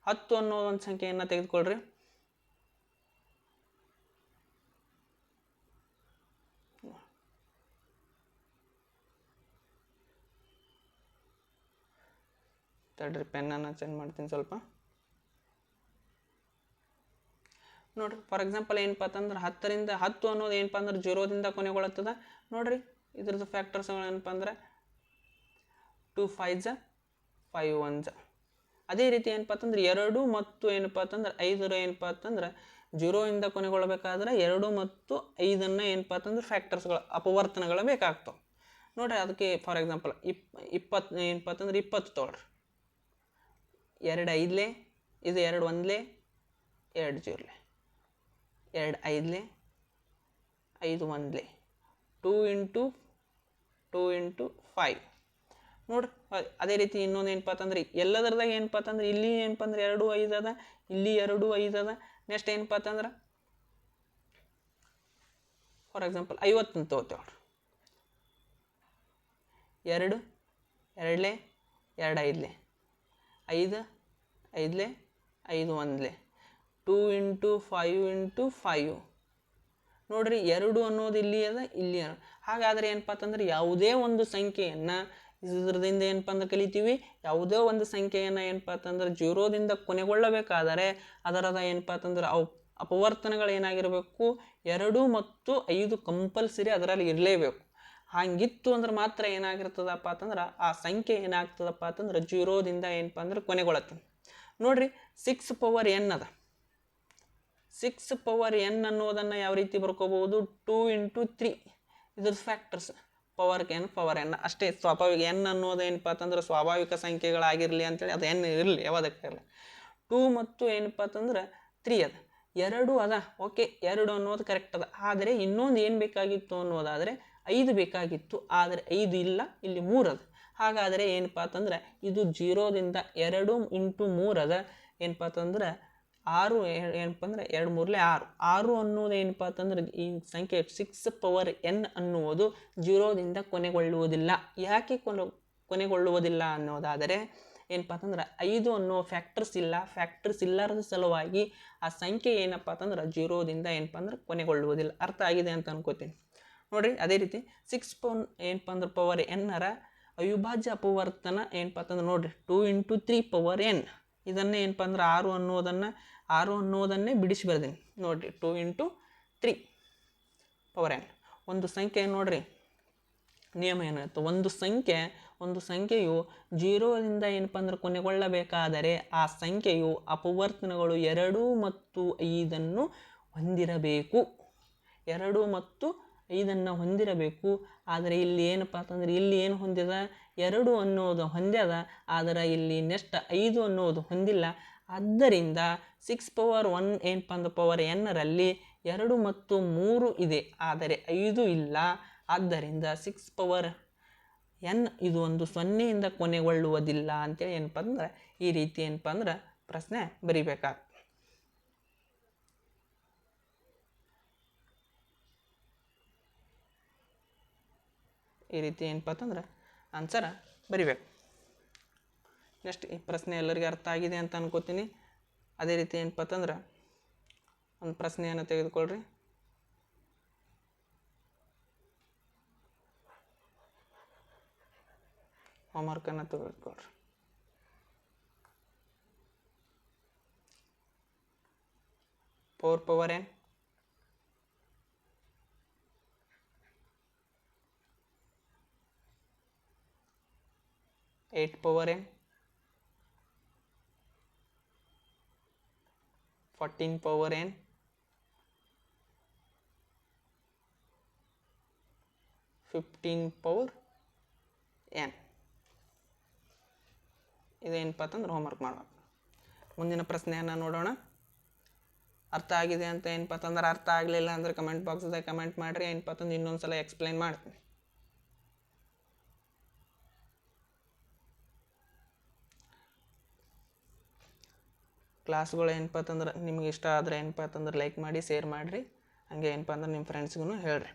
10 ಅನ್ನೋ ಒಂದು ಸಂಖ್ಯೆಯನ್ನು ತೆಗೆದುಕೊಳ್ರಿ. ತಡ್ರಿ, ಪೆನ್ನನ್ನು ಚೇಂಜ್ ಮಾಡ್ತೀನಿ ಸ್ವಲ್ಪ. ನೋಡ್ರಿ, ಫಾರ್ ಎಕ್ಸಾಂಪಲ್ ಏನಪ್ಪ ಅಂತಂದ್ರೆ 10 ಅನ್ನೋದು ಏನಪ್ಪ ಅಂದ್ರೆ 0ದಿಂದ ಕೊನೆಗೊಳ್ಳುತ್ತದ. ನೋಡ್ರಿ, ಇದ್ರದ್ದು ಫ್ಯಾಕ್ಟರ್ಸ್ಗಳು ಏನಪ್ಪ ಅಂದ್ರೆ 2 5s 5 1s. ಅದೇ ರೀತಿ ಏನಪ್ಪ ಅಂತಂದ್ರೆ 2 ಮತ್ತು ಏನಪ್ಪ ಅಂತಂದ್ರೆ 5 ಏನಪ್ಪ ಅಂತಂದ್ರೆ 0ಯಿಂದ ಕೊನೆಗೊಳ್ಳಬೇಕಾದ್ರೆ 2 ಮತ್ತು 5 ಏನಪ್ಪ ಅಂತಂದ್ರೆ ಫ್ಯಾಕ್ಟರ್ಸ್ಗಳು ಅಪವರ್ತನಗಳು ಬೇಕಾಗ್ತವೆ. ನೋಡ್ರಿ, ಅದಕ್ಕೆ ಫಾರ್ ಎಕ್ಸಾಂಪಲ್ 20 ಏನಪ್ಪ ಅಂತಂದ್ರೆ 20 ತೊಗೊಳ್ರಿ. 2 5ಲೇ, ಇದು 2 1ಲೇ, 2 0ಲೇ, 2 5ಲೇ, 5 1ಲೇ, 2 ಇಂಟು 5. ನೋಡ್ರಿ, ಅದೇ ರೀತಿ ಇನ್ನೊಂದು ಏನಪ್ಪ ಅಂತಂದ್ರೆ ಎಲ್ಲದರದಾಗ ಏನಪ್ಪ ಅಂತಂದ್ರೆ ಇಲ್ಲಿ ಏನಪ್ಪ ಅಂದ್ರೆ 2 5 ಅದ, ಇಲ್ಲಿ 2 5 ಅದ. ನೆಕ್ಸ್ಟ್ ಏನಪ್ಪ ಅಂತಂದ್ರೆ ಫಾರ್ ಎಕ್ಸಾಂಪಲ್ 50 ಅಂತ ತಗೋತೇವ್ರಿ. 2 2ಲೇ, 2 5ಲೇ, 5 5ಲೇ, 5 1ಲೇ, 2 ಇಂಟು 5. ನೋಡ್ರಿ, 2 ಅನ್ನೋದು ಇಲ್ಲಿ ಅದ, ಇಲ್ಲಿ ಅದ. ಹಾಗಾದರೆ ಏನಪ್ಪ ಅಂತಂದ್ರೆ ಯಾವುದೇ ಒಂದು ಸಂಖ್ಯೆಯನ್ನು ಇದರದಿಂದ ಏನಪ್ಪ ಅಂದ್ರೆ ಕಲಿತೀವಿ. ಯಾವುದೇ ಒಂದು ಸಂಖ್ಯೆಯನ್ನು ಏನಪ್ಪ ಅಂತಂದ್ರೆ 0ದಿಂದ ಕೊನೆಗೊಳ್ಳಬೇಕಾದರೆ ಅದರದ ಏನಪ್ಪ ಅಂತಂದ್ರೆ ಅಪವರ್ತನಗಳು ಏನಾಗಿರಬೇಕು? 2 ಮತ್ತು 5 ಕಂಪಲ್ಸರಿ ಅದರಲ್ಲಿ ಇರಲೇಬೇಕು. ಹಾಗಿತ್ತು ಅಂದ್ರೆ ಮಾತ್ರ ಏನಾಗಿರ್ತದಪ್ಪ ಅಂತಂದ್ರೆ ಆ ಸಂಖ್ಯೆ ಏನಾಗ್ತದಪ್ಪ ಅಂತಂದ್ರೆ 0ದಿಂದ ಏನಪ್ಪ ಅಂದ್ರೆ ಕೊನೆಗೊಳ್ಳುತ್ತೆ. ನೋಡ್ರಿ, 6 ಪವರ್ n ಅದ. 6 ಪವರ್ n ಅನ್ನೋದನ್ನು ಯಾವ ರೀತಿ ಬರ್ಕೋಬಹುದು? 2 ಇಂಟು 3. ಇದ್ರ ಫ್ಯಾಕ್ಟರ್ಸ್ ಪವರ್ n ಅಷ್ಟೇ. ಸ್ವಾಭಾವಿಕ n ಅನ್ನೋದು ಏನಪ್ಪ ಅಂತಂದ್ರೆ ಸ್ವಾಭಾವಿಕ ಸಂಖ್ಯೆಗಳಾಗಿರಲಿ ಅಂತೇಳಿ ಅದು n ಇರಲಿ, ಯಾವುದಕ್ಕೆ ಇರಲಿ. 2 ಮತ್ತು ಏನಪ್ಪ ಅಂತಂದ್ರೆ 3 ಅದ. 2 ಅದ, ಓಕೆ 2 ಅನ್ನೋದು ಕರೆಕ್ಟ್ ಅದ. ಆದರೆ ಇನ್ನೊಂದು ಏನು ಬೇಕಾಗಿತ್ತು ಅನ್ನೋದಾದರೆ 5 ಬೇಕಾಗಿತ್ತು, ಆದರೆ 5 ಇಲ್ಲ, ಇಲ್ಲಿ 3 ಅದ. ಹಾಗಾದರೆ ಏನಪ್ಪ ಅಂತಂದ್ರೆ ಇದು 0ದಿಂದ 2 × 3 ಅದ. ಏನಪ್ಪ ಅಂತಂದ್ರೆ 6, ಏನಪ್ಪ ಅಂದ್ರೆ 2 3 6. 6 ಅನ್ನೋದು ಏನಪ್ಪ ಅಂತಂದ್ರೆ ಈ ಸಂಖ್ಯೆ 6n ಅನ್ನುವುದು 0ದಿಂದ ಕೊನೆಗೊಳ್ಳುವುದಿಲ್ಲ. ಯಾಕೆ ಕೊನೆಗೊಳ್ಳುವುದಿಲ್ಲ ಅನ್ನೋದಾದರೆ ಏನಪ್ಪ ಅಂತಂದ್ರೆ 5 ಅನ್ನೋ ಫ್ಯಾಕ್ಟರ್ಸ್ ಇಲ್ಲ. ಫ್ಯಾಕ್ಟರ್ಸ್ ಇಲ್ಲರದ ಸಲುವಾಗಿ ಆ ಸಂಖ್ಯೆ ಏನಪ್ಪ ಅಂತಂದ್ರೆ 0ದಿಂದ ಏನಪ್ಪ ಅಂದ್ರೆ ಕೊನೆಗೊಳ್ಳುವುದಿಲ್ಲ. ಅರ್ಥ ಆಗಿದೆ ಅಂತ ಅನ್ಕೋತೀನಿ ನೋಡ್ರಿ. ಅದೇ ರೀತಿ 6 ಏನಪ್ಪ ಅಂದ್ರೆ ಪವರ್ ಎನ್ನರ ಅವಿಭಾಜ್ಯ ಅಪವರ್ತನ ಏನಪ್ಪ ಅಂತಂದ್ರೆ ನೋಡ್ರಿ 2 × 3 ಪವರ್ n. ಇದನ್ನೇ ಏನಪ್ಪ ಅಂದ್ರೆ 6 ಅನ್ನೋದನ್ನೇ ಬಿಡಿಸಿ ಬರ್ತೀನಿ ನೋಡ್ರಿ. 2 × 3 ಪವರ್ n. ಒಂದು ಸಂಖ್ಯೆ ನೋಡ್ರಿ, ನಿಯಮ ಏನಾಗುತ್ತೆ, ಒಂದು ಸಂಖ್ಯೆಯು 0ದಿಂದ ಏನಪ್ಪ ಅಂದ್ರೆ ಕೊನೆಗೊಳ್ಳಬೇಕಾದರೆ ಆ ಸಂಖ್ಯೆಯು ಅಪವರ್ತನಗಳು 2 ಮತ್ತು 5 ಹೊಂದಿರಬೇಕು. 2 ಮತ್ತು 5 ಹೊಂದಿರಬೇಕು. ಆದರೆ ಇಲ್ಲಿ ಏನಪ್ಪ ಅಂತಂದ್ರೆ ಇಲ್ಲಿ ಏನು ಹೊಂದಿದ, 2 ಅನ್ನೋದು ಹೊಂದ್ಯದ, ಆದರೆ ಇಲ್ಲಿ ನೆಕ್ಸ್ಟ್ 5 ಅನ್ನೋದು ಹೊಂದಿಲ್ಲ. ಆದ್ದರಿಂದ 6 ಪವರ್ 1 ಏನಪ್ಪ ಅಂದ್ರೆ ಪವರ್ ಎನ್ನರಲ್ಲಿ 2 ಮತ್ತು 3 ಇದೆ, ಆದರೆ 5 ಇಲ್ಲ. ಆದ್ದರಿಂದ 6 ಪವರ್ n ಇದು ಒಂದು 0ಯಿಂದ ಕೊನೆಗೊಳ್ಳುವುದಿಲ್ಲ ಅಂತೇಳಿ ಏನಪ್ಪ ಅಂದ್ರೆ ಈ ರೀತಿ ಏನಪ್ಪ ಅಂದ್ರೆ ಪ್ರಶ್ನೆ ಬರಿಬೇಕಾಗ್ತದೆ. ಈ ರೀತಿ ಏನಪ್ಪ ಅಂತಂದ್ರೆ ಆನ್ಸರ್ ಬರಿಬೇಕು. ನೆಕ್ಸ್ಟ್ ಈ ಪ್ರಶ್ನೆ ಎಲ್ಲರಿಗೂ ಅರ್ಥ ಆಗಿದೆ ಅಂತ ಅನ್ಕೋತೀನಿ. ಅದೇ ರೀತಿ ಏನಪ್ಪ ಅಂತಂದ್ರೆ ಒಂದು ಪ್ರಶ್ನೆಯನ್ನು ತೆಗೆದುಕೊಳ್ಳ್ರಿ. ಹೋಮ್ವರ್ಕನ್ನು ತೆಗೆದುಕೊಳ್ರಿ. Power n 8 power n 14 power n 15 power n. ಇದೇನಪ್ಪ ಅಂತಂದ್ರೆ ಹೋಮ್ವರ್ಕ್ ಮಾಡಬೇಕು. ಮುಂದಿನ ಪ್ರಶ್ನೆಯನ್ನು ನೋಡೋಣ. ಅರ್ಥ ಆಗಿದೆ ಅಂತ ಏನಪ್ಪ ಅಂತಂದ್ರೆ, ಅರ್ಥ ಆಗಲಿಲ್ಲ ಅಂದರೆ ಕಮೆಂಟ್ ಬಾಕ್ಸ್ದಾಗ ಕಮೆಂಟ್ ಮಾಡಿರಿ. ಏನಪ್ಪ ಅಂತಂದ್ರೆ ಇನ್ನೊಂದು ಸಲ ಎಕ್ಸ್ಪ್ಲೈನ್ ಮಾಡ್ತೀನಿ. ಕ್ಲಾಸ್ಗಳು ಏನಪ್ಪ ಅಂತಂದ್ರೆ ನಿಮ್ಗೆ ಇಷ್ಟ ಆದರೆ ಏನಪ್ಪ ಅಂತಂದ್ರೆ ಲೈಕ್ ಮಾಡಿ, ಶೇರ್ ಮಾಡಿರಿ. ಹಾಗೆ ಏನಪ್ಪ ಅಂದ್ರೆ ನಿಮ್ಮ ಫ್ರೆಂಡ್ಸ್ಗೂ ಹೇಳ್ರಿ.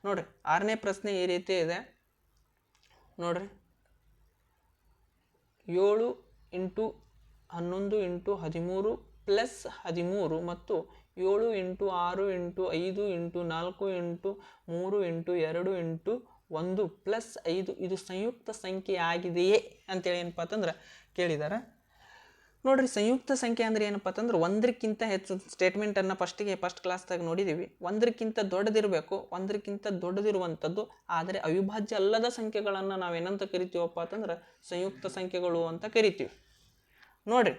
ನೋಡಿರಿ 6ನೇ ಪ್ರಶ್ನೆ ಈ ರೀತಿ ಇದೆ ನೋಡಿರಿ. 7 × 11 × 13 ಪ್ಲಸ್ 13 ಮತ್ತು 7 × 6 × 5 × 4 × 3 × 2 × 1 ಪ್ಲಸ್ 5 ಇದು ಸಂಯುಕ್ತ ಸಂಖ್ಯೆ ಆಗಿದೆಯೇ ಅಂತೇಳಿ ಏನಪ್ಪ ಅಂತಂದ್ರೆ ಕೇಳಿದ್ದಾರೆ ನೋಡ್ರಿ. ಸಂಯುಕ್ತ ಸಂಖ್ಯೆ ಅಂದರೆ ಏನಪ್ಪ ಅಂತಂದ್ರೆ ಒಂದಕ್ಕಿಂತ ಹೆಚ್ಚು ಸ್ಟೇಟ್ಮೆಂಟನ್ನು ಫಸ್ಟ್ ಕ್ಲಾಸ್ದಾಗ ನೋಡಿದ್ದೀವಿ. ಒಂದಕ್ಕಿಂತ ದೊಡ್ಡದಿರಬೇಕು, ಒಂದಕ್ಕಿಂತ ದೊಡ್ಡದಿರುವಂಥದ್ದು. ಆದರೆ ಅವಿಭಾಜ್ಯ ಅಲ್ಲದ ಸಂಖ್ಯೆಗಳನ್ನು ನಾವೇನಂತ ಕರಿತೀವಪ್ಪ ಅಂತಂದ್ರೆ ಸಂಯುಕ್ತ ಸಂಖ್ಯೆಗಳು ಅಂತ ಕರಿತೀವಿ ನೋಡ್ರಿ.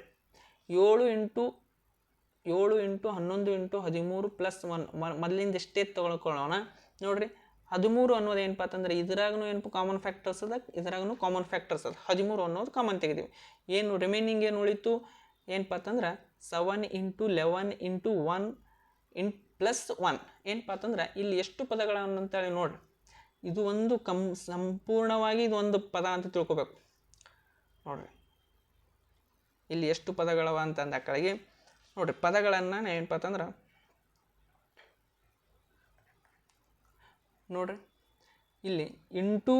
7 × 11 × 13 ಪ್ಲಸ್ 1 ಮೊದಲಿಂದ ಎಷ್ಟೇ ತಗೊಳ್ಕೊಳ್ಳೋಣ ನೋಡ್ರಿ. 13 ಅನ್ನೋದು ಏನಪ್ಪ ಅಂತಂದ್ರೆ ಇದ್ರಾಗೂ ಏನಪ್ಪ ಕಾಮನ್ ಫ್ಯಾಕ್ಟರ್ಸ್ ಅದ, ಇದ್ರಾಗೂ ಕಾಮನ್ ಫ್ಯಾಕ್ಟರ್ಸ್ ಅದ. 13 ಅನ್ನೋದು ಕಾಮನ್ ತೆಗೆದೀವಿ. ಏನು ರಿಮೈನಿಂಗ್ ಏನು ಉಳಿತು ಏನಪ್ಪ ಅಂತಂದ್ರೆ 7 × 11 × 1 ಪ್ಲಸ್ 1 ಏನಪ್ಪ ಅಂತಂದ್ರೆ ಇಲ್ಲಿ ಎಷ್ಟು ಪದಗಳನ್ನು ಅಂತೇಳಿ ನೋಡ್ರಿ. ಇದು ಒಂದು ಸಂಪೂರ್ಣವಾಗಿ ಇದು ಒಂದು ಪದ ಅಂತ ತಿಳ್ಕೊಬೇಕು ನೋಡ್ರಿ. ಇಲ್ಲಿ ಎಷ್ಟು ಪದಗಳವ ಅಂತಂದ ಕಡೆಗೆ ನೋಡ್ರಿ, ಪದಗಳನ್ನು ಏನಪ್ಪ ಅಂತಂದ್ರೆ ನೋಡ್ರಿ, ಇಲ್ಲಿ ಇಂಟು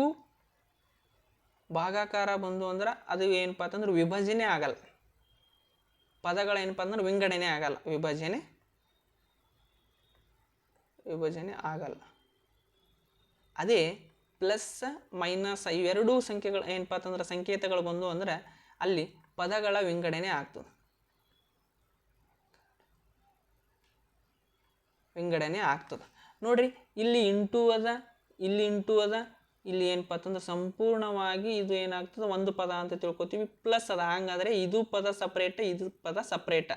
ಭಾಗಾಕಾರ ಬಂದು ಅಂದ್ರೆ ಅದು ಏನಪ್ಪ ಅಂತಂದ್ರೆ ವಿಭಜನೆ ಆಗಲ್ಲ. ಪದಗಳೇನಪ್ಪ ಅಂದ್ರೆ ವಿಂಗಡಣೆ ಆಗಲ್ಲ, ವಿಭಜನೆ ಆಗಲ್ಲ. ಅದೇ ಪ್ಲಸ್ ಮೈನಸ್ ಇವೆರಡೂ ಸಂಖ್ಯೆಗಳು ಏನಪ್ಪ ಅಂತಂದ್ರೆ ಸಂಕೇತಗಳು ಬಂದು ಅಂದ್ರೆ ಅಲ್ಲಿ ಪದಗಳ ವಿಂಗಡಣೆ ಆಗ್ತದೆ, ನೋಡ್ರಿ. ಇಲ್ಲಿ ಇಂಟು ಅದ, ಇಲ್ಲಿ ಇಂಟು ಅದ, ಇಲ್ಲಿ ಏನಪ್ಪ ಅಂತಂದ್ರೆ ಸಂಪೂರ್ಣವಾಗಿ ಇದು ಏನಾಗ್ತದೆ ಒಂದು ಪದ ಅಂತ ತಿಳ್ಕೊತೀವಿ. ಪ್ಲಸ್ ಅದ, ಹಂಗಾದ್ರೆ ಇದು ಪದ ಸಪ್ರೇಟ, ಇದು ಪದ ಸಪ್ರೇಟ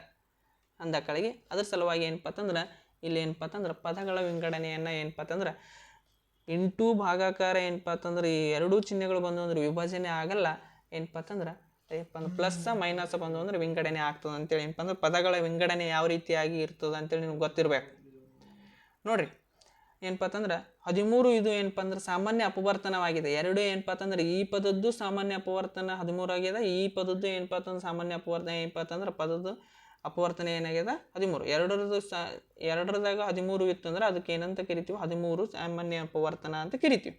ಅಂದ ಕಡೆಗೆ ಅದ್ರ ಸಲುವಾಗಿ ಏನಪ್ಪ ಅಂತಂದ್ರೆ ಇಲ್ಲಿ ಏನಪ್ಪ ಅಂತಂದ್ರೆ ಪದಗಳ ವಿಂಗಡಣೆಯನ್ನು ಏನಪ್ಪ ಅಂತಂದ್ರೆ ಇಂಟು ಭಾಗಾಕಾರ ಏನಪ್ಪ ಅಂತಂದ್ರೆ ಈ ಎರಡೂ ಚಿಹ್ನೆಗಳು ಬಂದು ಅಂದ್ರೆ ವಿಭಜನೆ ಆಗಲ್ಲ. ಏನಪ್ಪ ಅಂತಂದ್ರೆ ಏನಪ್ಪ ಅಂದ್ರೆ ಪ್ಲಸ್ ಮೈನಸ್ ಬಂದು ಅಂದ್ರೆ ವಿಂಗಡಣೆ ಆಗ್ತದೆ ಅಂತೇಳಿ ಏನಪ್ಪ ಅಂದ್ರೆ ಪದಗಳ ವಿಂಗಡಣೆ ಯಾವ ರೀತಿಯಾಗಿ ಇರ್ತದೆ ಅಂತೇಳಿ ನಿಮ್ಗೆ ಗೊತ್ತಿರಬೇಕು. ನೋಡ್ರಿ ಏನಪ್ಪ ಅಂತಂದ್ರೆ 13 ಇದು ಏನಪ್ಪ ಅಂದ್ರೆ ಸಾಮಾನ್ಯ ಅಪವರ್ತನವಾಗಿದೆ. ಎರಡು ಏನಪ್ಪ ಅಂತಂದ್ರೆ ಈ ಪದದ್ದು ಸಾಮಾನ್ಯ ಅಪವರ್ತನ 13 ಆಗಿದೆ, ಈ ಪದದ್ದು ಏನಪ್ಪ ಅಂತಂದ್ರೆ ಸಾಮಾನ್ಯ ಅಪವರ್ತನ ಏನಪ್ಪ ಅಂತಂದ್ರೆ ಪದದ್ದು ಅಪವರ್ತನ ಏನಾಗಿದೆ 13. ಎರಡರದಾಗ 13 ಇತ್ತು ಅಂದ್ರೆ ಅದಕ್ಕೆ ಏನಂತ ಕರಿತೀವಿ 13 ಸಾಮಾನ್ಯ ಅಪವರ್ತನ ಅಂತ ಕರಿತೀವಿ.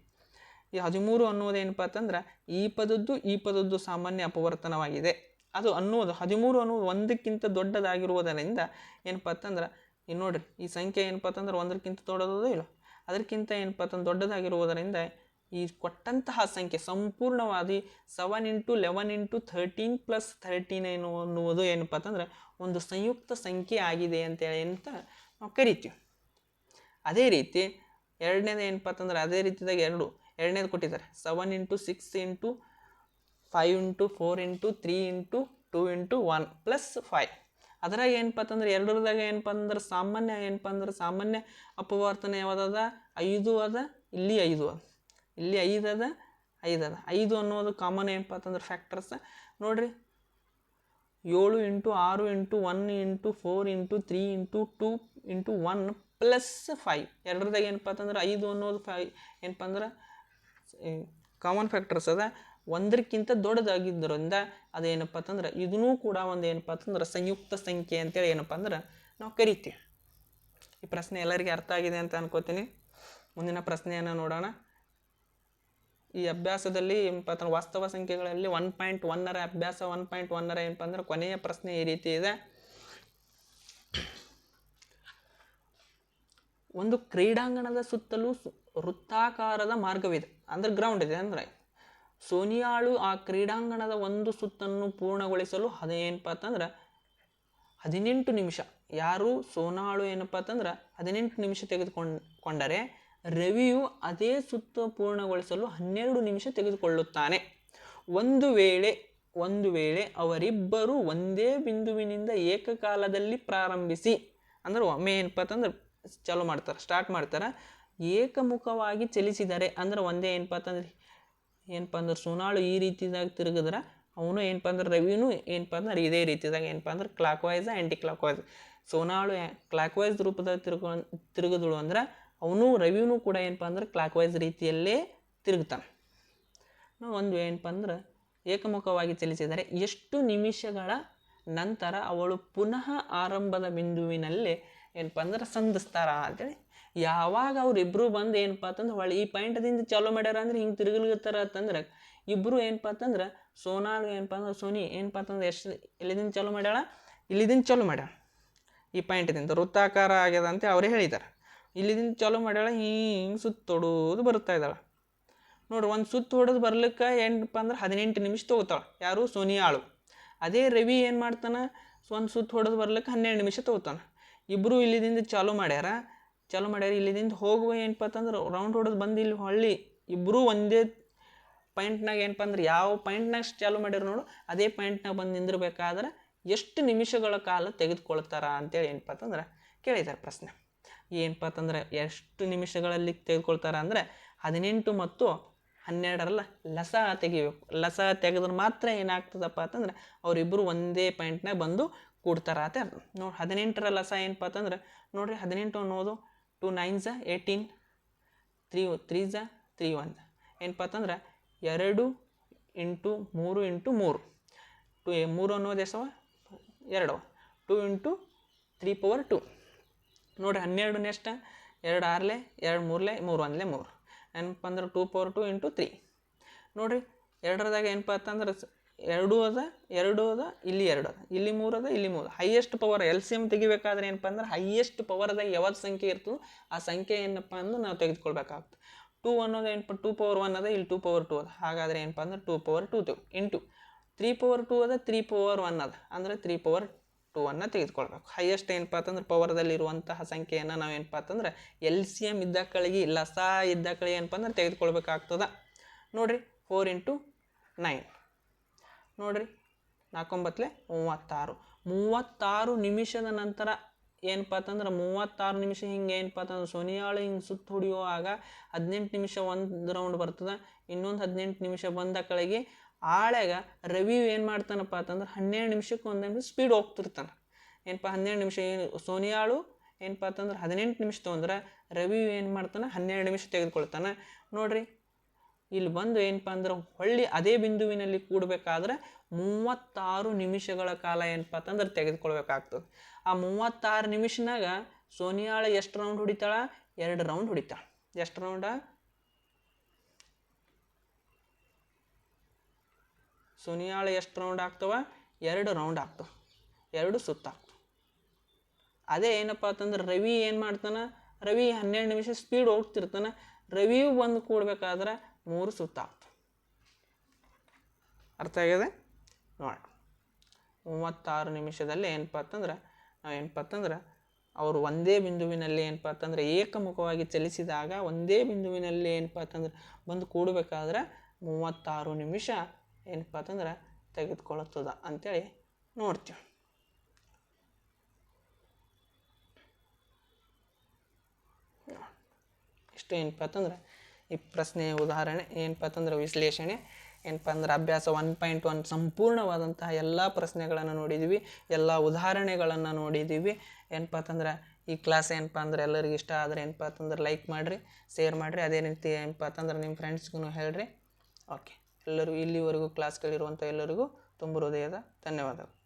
ಈ 13 ಅನ್ನೋದು ಏನಪ್ಪ ಅಂತಂದ್ರೆ ಈ ಪದದ್ದು ಸಾಮಾನ್ಯ ಅಪವರ್ತನವಾಗಿದೆ. ಅದು ಅನ್ನೋದು 13 ಅನ್ನೋದು ಒಂದಕ್ಕಿಂತ ದೊಡ್ಡದಾಗಿರುವುದರಿಂದ ಏನಪ್ಪ ಅಂತಂದ್ರೆ ಇನ್ನು ನೋಡ್ರಿ ಈ ಸಂಖ್ಯೆ ಏನಪ್ಪ ಅಂತಂದ್ರೆ ಒಂದಕ್ಕಿಂತ ದೊಡ್ಡದೋ ಇಲ್ಲ, ಅದಕ್ಕಿಂತ ಏನಪ್ಪ ಅಂತಂದ್ರೆ ದೊಡ್ಡದಾಗಿರುವುದರಿಂದ ಈ ಕೊಟ್ಟಂತಹ ಸಂಖ್ಯೆ ಸಂಪೂರ್ಣವಾಗಿ 7 × 11 × 13 + 13 ಅನ್ನುವುದು ಏನಪ್ಪ ಅಂತಂದ್ರೆ ಒಂದು ಸಂಯುಕ್ತ ಸಂಖ್ಯೆ ಆಗಿದೆ ಅಂತೇಳಿ ಅಂತ ನಾವು ಕರಿತೀವಿ. ಅದೇ ರೀತಿ ಎರಡನೇದು ಏನಪ್ಪ ಅಂತಂದ್ರೆ ಅದೇ ರೀತಿಯಾಗಿ ಎರಡನೇದು ಕೊಟ್ಟಿದ್ದಾರೆ 7 × 6 × 5 × 4 × 3 × 2 × 1 + 5. ಅದ್ರಾಗ ಏನಪ್ಪ ಅಂತಂದ್ರೆ ಎರಡರದಾಗ ಏನಪ್ಪ ಅಂದ್ರೆ ಸಾಮಾನ್ಯ ಅಪವರ್ತನ ಯಾವುದದ 5 ಅದ, ಇಲ್ಲಿ 5 ಅದ, ಇಲ್ಲಿ 5 ಅದ, 5 ಅದ. 5 ಅನ್ನೋದು ಕಾಮನ್ ಏನಪ್ಪ ಅಂತಂದ್ರೆ ಫ್ಯಾಕ್ಟರ್ಸ್ ನೋಡ್ರಿ 7 × 6 × 1 × 4 × 3 × 2 × 1 + 5. ಎರಡರದಾಗ ಏನಪ್ಪ ಅಂತಂದ್ರೆ 5 ಅನ್ನೋದು ಏನಪ್ಪ ಅಂದ್ರೆ ಕಾಮನ್ ಫ್ಯಾಕ್ಟರ್ಸ್ ಅದ, ಒಂದಕ್ಕಿಂತ ದೊಡ್ಡದಾಗಿದ್ದರಿಂದ ಅದೇನಪ್ಪ ಅಂತಂದ್ರೆ ಇದನ್ನೂ ಕೂಡ ಒಂದು ಏನಪ್ಪ ಅಂತಂದ್ರೆ ಸಂಯುಕ್ತ ಸಂಖ್ಯೆ ಅಂತೇಳಿ ಏನಪ್ಪ ಅಂದ್ರೆ ನಾವು ಕರಿತೀವಿ. ಈ ಪ್ರಶ್ನೆ ಎಲ್ಲರಿಗೆ ಅರ್ಥ ಆಗಿದೆ ಅಂತ ಅನ್ಕೋತೀನಿ. ಮುಂದಿನ ಪ್ರಶ್ನೆಯನ್ನು ನೋಡೋಣ. ಈ ಅಭ್ಯಾಸದಲ್ಲಿ ಏನಪ್ಪ ಅಂತಂದ್ರೆ ವಾಸ್ತವ ಸಂಖ್ಯೆಗಳಲ್ಲಿ 1.1ರ ಅಭ್ಯಾಸ 1.1ರ ಏನಪ್ಪ ಅಂದ್ರೆ ಕೊನೆಯ ಪ್ರಶ್ನೆ ಈ ರೀತಿ ಇದೆ. ಒಂದು ಕ್ರೀಡಾಂಗಣದ ಸುತ್ತಲೂ ವೃತ್ತಾಕಾರದ ಮಾರ್ಗವಿದೆ, ಅಂದ್ರೆ ಗ್ರೌಂಡ್ ಇದೆ. ಅಂದ್ರೆ ಸೋನಿಯಾಳು ಆ ಕ್ರೀಡಾಂಗಣದ ಒಂದು ಸುತ್ತನ್ನು ಪೂರ್ಣಗೊಳಿಸಲು ಏನಪ್ಪ ಅಂತಂದ್ರೆ 18 ನಿಮಿಷ, ಯಾರು ಸೋನಾಳು ಏನಪ್ಪ ಅಂತಂದ್ರೆ 18 ನಿಮಿಷ ತೆಗೆದುಕೊಂಡರೆ ರವಿಯು ಅದೇ ಸುತ್ತ ಪೂರ್ಣಗೊಳಿಸಲು 12 ನಿಮಿಷ ತೆಗೆದುಕೊಳ್ಳುತ್ತಾನೆ. ಒಂದು ವೇಳೆ ಅವರಿಬ್ಬರು ಒಂದೇ ಬಿಂದುವಿನಿಂದ ಏಕಕಾಲದಲ್ಲಿ ಪ್ರಾರಂಭಿಸಿ, ಅಂದ್ರೆ ಒಮ್ಮೆ ಏನಪ್ಪ ಅಂತಂದ್ರೆ ಸ್ಟಾರ್ಟ್ ಮಾಡ್ತಾರೆ, ಏಕಮುಖವಾಗಿ ಚಲಿಸಿದರೆ ಅಂದ್ರೆ ಒಂದೇ ಏನಪ್ಪ ಅಂದ್ರೆ ಸೋನಾಳು ಈ ರೀತಿಯಾಗಿ ತಿರುಗಿದ್ರೆ ಅವನು ಏನಪ್ಪ ಅಂದ್ರೆ ರವಿನೂ ಏನಪ್ಪ ಅಂದ್ರೆ ಇದೇ ರೀತಿಯಾಗಿ ಏನಪ್ಪ ಅಂದ್ರೆ clockwise anticlockwise. ಸೋನಾಳು ಕ್ಲಾಕ್ ವೈಸ್ ರೂಪದಲ್ಲಿ ತಿರುಗಿದಳು ಅಂದ್ರೆ ಅವನು ರವಿನೂ ಕೂಡ ಏನಪ್ಪ ಅಂದ್ರೆ ಕ್ಲಾಕ್ ವೈಸ್ ರೀತಿಯಲ್ಲೇ ತಿರುಗ್ತಾನೆ. ಒಂದು ಏನಪ್ಪ ಅಂದ್ರೆ ಏಕಮುಖವಾಗಿ ಚಲಿಸಿದರೆ ಎಷ್ಟು ನಿಮಿಷಗಳ ನಂತರ ಅವಳು ಪುನಃ ಆರಂಭದ ಬಿಂದುವಿನಲ್ಲಿ ಏನಪ್ಪ ಅಂದ್ರೆ ಸಂಧಿಸ್ತಾರ ಅಂತೇಳಿ. ಯಾವಾಗ ಅವ್ರಿಬ್ರು ಬಂದು ಏನಪ್ಪ ಅಂತಂದ್ರೆ ಹೊಳ್ಳಿ ಈ ಪಾಯಿಂಟದಿಂದ ಚಾಲೂ ಮಾಡ್ಯಾರ ಅಂದ್ರೆ ಹಿಂಗೆ ತಿರುಗಲಿರ್ತಾರ ಅಂತಂದ್ರೆ ಇಬ್ಬರು ಏನಪ್ಪ ಅಂತಂದ್ರೆ ಸೋನಾಳು ಏನಪ್ಪ ಅಂದ್ರೆ ಸೋನಿ ಏನಪ್ಪ ಅಂತಂದ್ರೆ ಎಷ್ಟು ಇಲ್ಲಿದಿಂದ ಚಾಲೂ ಮಾಡ್ಯಾಳ, ಇಲ್ಲಿದಿಂದ ಚಾಲೂ ಮಾಡ್ಯಾಳ, ಈ ಪಾಯಿಂಟದಿಂದ ವೃತ್ತಾಕಾರ ಆಗ್ಯದ ಅಂತ ಅವರೇ ಹೇಳಿದ್ದಾರೆ. ಇಲ್ಲಿದಿಂದ ಚಾಲೂ ಮಾಡ್ಯಾಳ, ಹಿಂಗೆ ಸುತ್ತೊಡೋದು ಬರ್ತಾ ಇದ್ದಾಳೆ ನೋಡ್ರಿ. ಒಂದು ಸುತ್ತು ಹೊಡೆದು ಬರ್ಲಿಕ್ಕೆ ಏನಪ್ಪ ಅಂದ್ರೆ 18 ನಿಮಿಷ ತೊಗೋತಾಳೆ ಯಾರು ಸೋನಿಯಾಳು. ಅದೇ ರವಿ ಏನು ಮಾಡ್ತಾನೆ, ಒಂದು ಸುತ್ತು ಹೊಡೆದು ಬರ್ಲಿಕ್ಕೆ 12 ನಿಮಿಷ ತೊಗೋತಾನೆ. ಇಬ್ಬರು ಇಲ್ಲಿದಿಂದ ಚಾಲೂ ಮಾಡ್ಯಾರ ಇಲ್ಲಿದಿಂದ ಹೋಗುವ ಏನಪ್ಪ ಅಂತಂದ್ರೆ ರೌಂಡ್ ಹೊಡೆದು ಬಂದು ಇಲ್ಲಿ ಹೊಳ್ಳಿ ಇಬ್ಬರು ಒಂದೇ ಪಾಯಿಂಟ್ನಾಗ ಏನಪ್ಪ ಅಂದ್ರೆ ಯಾವ ಪಾಯಿಂಟ್ನಾಗ ಚಾಲೂ ಮಾಡ್ಯಾರ ನೋಡು ಅದೇ ಪಾಯಿಂಟ್ನಾಗ ಬಂದು ನಿಂದಿರ್ಬೇಕಾದ್ರೆ ಎಷ್ಟು ನಿಮಿಷಗಳ ಕಾಲ ತೆಗೆದುಕೊಳ್ತಾರ ಅಂತೇಳಿ ಏನಪ್ಪ ಅಂತಂದ್ರೆ ಕೇಳಿದ್ದಾರೆ ಪ್ರಶ್ನೆ. ಏನಪ್ಪ ಅಂತಂದ್ರೆ ಎಷ್ಟು ನಿಮಿಷಗಳಲ್ಲಿ ತೆಗೆದುಕೊಳ್ತಾರ ಅಂದರೆ 18 ಮತ್ತು 12ರಲ್ಲಿ ಲಸ ತೆಗಿಬೇಕು. ಲಸ ತೆಗೆದ್ರೆ ಮಾತ್ರ ಏನಾಗ್ತದಪ್ಪ ಅಂತಂದ್ರೆ ಅವರಿಬ್ಬರು ಒಂದೇ ಪಾಯಿಂಟ್ನಾಗ ಬಂದು ಕೂಡ್ತಾರ ಅಂತ ನೋಡಿ. 18ರ ಲಸ ಏನಪ್ಪ ಅಂತಂದ್ರೆ ನೋಡ್ರಿ 18 ಅನ್ನೋದು 2 9s 18, 3 3s 31 ಏನಪ್ಪ ಅಂತಂದ್ರೆ 2 × 3 × 3 3 ಅನ್ನೋದು ಎಷ್ಟವ 2, 2 × 3^2 ನೋಡಿರಿ. 12 ನೆಕ್ಸ್ಟ್ 2 6 2 3 3 1 3 ಏನಪ್ಪ ಅಂದ್ರೆ 2^2 × 3 ನೋಡಿರಿ. ಎರಡರದಾಗ ಏನಪ್ಪ ಅಂತಂದ್ರೆ 2 ಅದ ಇಲ್ಲಿ 2 ಅದ, ಇಲ್ಲಿ 3 ಅದ, ಇಲ್ಲಿ 3. ಹೈಯೆಸ್ಟ್ ಪವರ್ LCM ತೆಗಿಬೇಕಾದ್ರೆ ಏನಪ್ಪ ಅಂದ್ರೆ ಹೈಯೆಸ್ಟ್ ಪವರ್ದಾಗ ಯಾವ್ದು ಸಂಖ್ಯೆ ಇರ್ತದೋ ಆ ಸಂಖ್ಯೆ ಏನಪ್ಪ ಅಂದ್ರೆ ನಾವು ತೆಗೆದುಕೊಳ್ಬೇಕಾಗ್ತದೆ. 2 ಅನ್ನೋದು ಏನಪ್ಪ 2^1 ಅದ, ಇಲ್ಲಿ 2^2 ಅದ, ಹಾಗಾದ್ರೆ ಏನಪ್ಪ ಅಂದ್ರೆ 2^2 ಇಂಟು 3^2 ಅದ, 3^1 ಅದ, ಅಂದರೆ 3^2 ತೆಗೆದುಕೊಳ್ಬೇಕು. ಹೈಯೆಸ್ಟ್ ಏನಪ್ಪ ಅಂತಂದ್ರೆ ಪವರ್ದಲ್ಲಿರುವಂತಹ ಸಂಖ್ಯೆಯನ್ನು ನಾವು ಏನಪ್ಪ ಅಂತಂದ್ರೆ LCM ಇದ್ದ ಕಳಿಗೆ ಲಸ ಇದ್ದ ಕಳಿಗೆ ಏನಪ್ಪ ಅಂದ್ರೆ ತೆಗೆದುಕೊಳ್ಬೇಕಾಗ್ತದೆ. ನೋಡಿರಿ 4 × 9 ನೋಡಿರಿ 4 9 36 ನಿಮಿಷದ ನಂತರ ಏನಪ್ಪ ಅಂತಂದ್ರೆ 36 ನಿಮಿಷ ಹಿಂಗೆ ಏನಪ್ಪ ಅಂತಂದ್ರೆ ಸೋನಿಯಾಳು ಹಿಂಗೆ ಸುತ್ತು ಹೊಡೆಯುವಾಗ 18 ನಿಮಿಷ ಒಂದು ರೌಂಡ್ ಬರ್ತದೆ, ಇನ್ನೊಂದು 18 ನಿಮಿಷ ಬಂದ ಕಳೆಗೆ ಆಳ್ಯಾಗ ರವಿ ಏನು ಮಾಡ್ತಾನಪ್ಪ ಅಂತಂದ್ರೆ 12 ನಿಮಿಷಕ್ಕೆ ಒಂದೊಂದು ಸ್ಪೀಡ್ ಹೋಗ್ತಿರ್ತಾನೆ. ಏನಪ್ಪ 12 ನಿಮಿಷ ಏನು ಸೋನಿಯಾಳು ಏನಪ್ಪ ಅಂತಂದ್ರೆ 18 ನಿಮಿಷ ತೊಗೊಂಡ್ರೆ ರವಿ ಏನು ಮಾಡ್ತಾನೆ 12 ನಿಮಿಷ ತೆಗೆದುಕೊಳ್ತಾನೆ. ನೋಡ್ರಿ ಇಲ್ಲಿ ಬಂದು ಏನಪ್ಪ ಅಂದ್ರೆ ಹೊಳ್ಳಿ ಅದೇ ಬಿಂದುವಿನಲ್ಲಿ ಕೂಡಬೇಕಾದ್ರೆ 36 ನಿಮಿಷಗಳ ಕಾಲ ಏನಪ್ಪ ಅಂತಂದ್ರೆ ತೆಗೆದುಕೊಳ್ಬೇಕಾಗ್ತದೆ. ಆ 36 ನಿಮಿಷನಾಗ ಸೋನಿಯಾಳು ಎಷ್ಟು ರೌಂಡ್ ಹೊಡಿತಾಳ? 2 ರೌಂಡ್ ಹೊಡಿತಾಳೆ. ಎಷ್ಟು ರೌಂಡ? ಸೋನಿಯಾಳು ಎಷ್ಟು ರೌಂಡ್ ಆಗ್ತವ? 2 ರೌಂಡ್ ಆಗ್ತವೆ, 2 ಸುತ್ತಾಗ್ತವೆ. ಅದೇ ಏನಪ್ಪ ಅಂತಂದ್ರೆ ರವಿ ಏನು ಮಾಡ್ತಾನೆ? ರವಿ 12 ನಿಮಿಷ ಸ್ಪೀಡ್ ಹೋಗ್ತಿರ್ತಾನೆ. ರವಿಯು ಬಂದು ಕೂಡ್ಬೇಕಾದ್ರೆ 3 ಸುತ್ತಾಗ್ತವೆ. ಅರ್ಥ ಆಗಿದೆ ನೋಡಿ. 36 ನಿಮಿಷದಲ್ಲಿ ಏನಪ್ಪ ಅಂತಂದ್ರೆ ಅವರು ಒಂದೇ ಬಿಂದುವಿನಲ್ಲಿ ಏನಪ್ಪ ಅಂತಂದ್ರೆ ಏಕಮುಖವಾಗಿ ಚಲಿಸಿದಾಗ ಒಂದೇ ಬಿಂದುವಿನಲ್ಲಿ ಏನಪ್ಪ ಅಂತಂದ್ರೆ ಬಂದು ಕೂಡಬೇಕಾದ್ರೆ 36 ನಿಮಿಷ ಏನಪ್ಪ ಅಂತಂದ್ರೆ ತೆಗೆದುಕೊಳ್ಳುತ್ತದೆ ಅಂತೇಳಿ ನೋಡ್ತೀವಿ. ಇಷ್ಟು ಏನಪ್ಪ ಅಂತಂದ್ರೆ ಈ ಪ್ರಶ್ನೆಯ ಉದಾಹರಣೆ, ಏನಪ್ಪ ಅಂತಂದ್ರೆ ವಿಶ್ಲೇಷಣೆ, ಏನಪ್ಪ ಅಂದ್ರೆ ಅಭ್ಯಾಸ 1.1 ಸಂಪೂರ್ಣವಾದಂತಹ ಎಲ್ಲ ಪ್ರಶ್ನೆಗಳನ್ನು ನೋಡಿದ್ದೀವಿ, ಎಲ್ಲ ಉದಾಹರಣೆಗಳನ್ನು ನೋಡಿದ್ದೀವಿ. ಏನಪ್ಪ ಅಂತಂದ್ರೆ ಈ ಕ್ಲಾಸ್ ಏನಪ್ಪ ಅಂದ್ರೆ ಎಲ್ಲರಿಗೂ ಇಷ್ಟ ಆದರೆ ಏನಪ್ಪ ಅಂತಂದ್ರೆ ಲೈಕ್ ಮಾಡಿರಿ, ಶೇರ್ ಮಾಡಿರಿ. ಅದೇ ರೀತಿ ಏನಪ್ಪ ಅಂತಂದ್ರೆ ನಿಮ್ಮ ಫ್ರೆಂಡ್ಸ್ಗೂ ಹೇಳ್ರಿ. ಓಕೆ, ಎಲ್ಲರಿಗೂ ಇಲ್ಲಿವರೆಗೂ ಕ್ಲಾಸ್ ಕೇಳಿರುವಂಥ ಎಲ್ಲರಿಗೂ ತುಂಬ ಹೃದಯದ ಧನ್ಯವಾದಗಳು.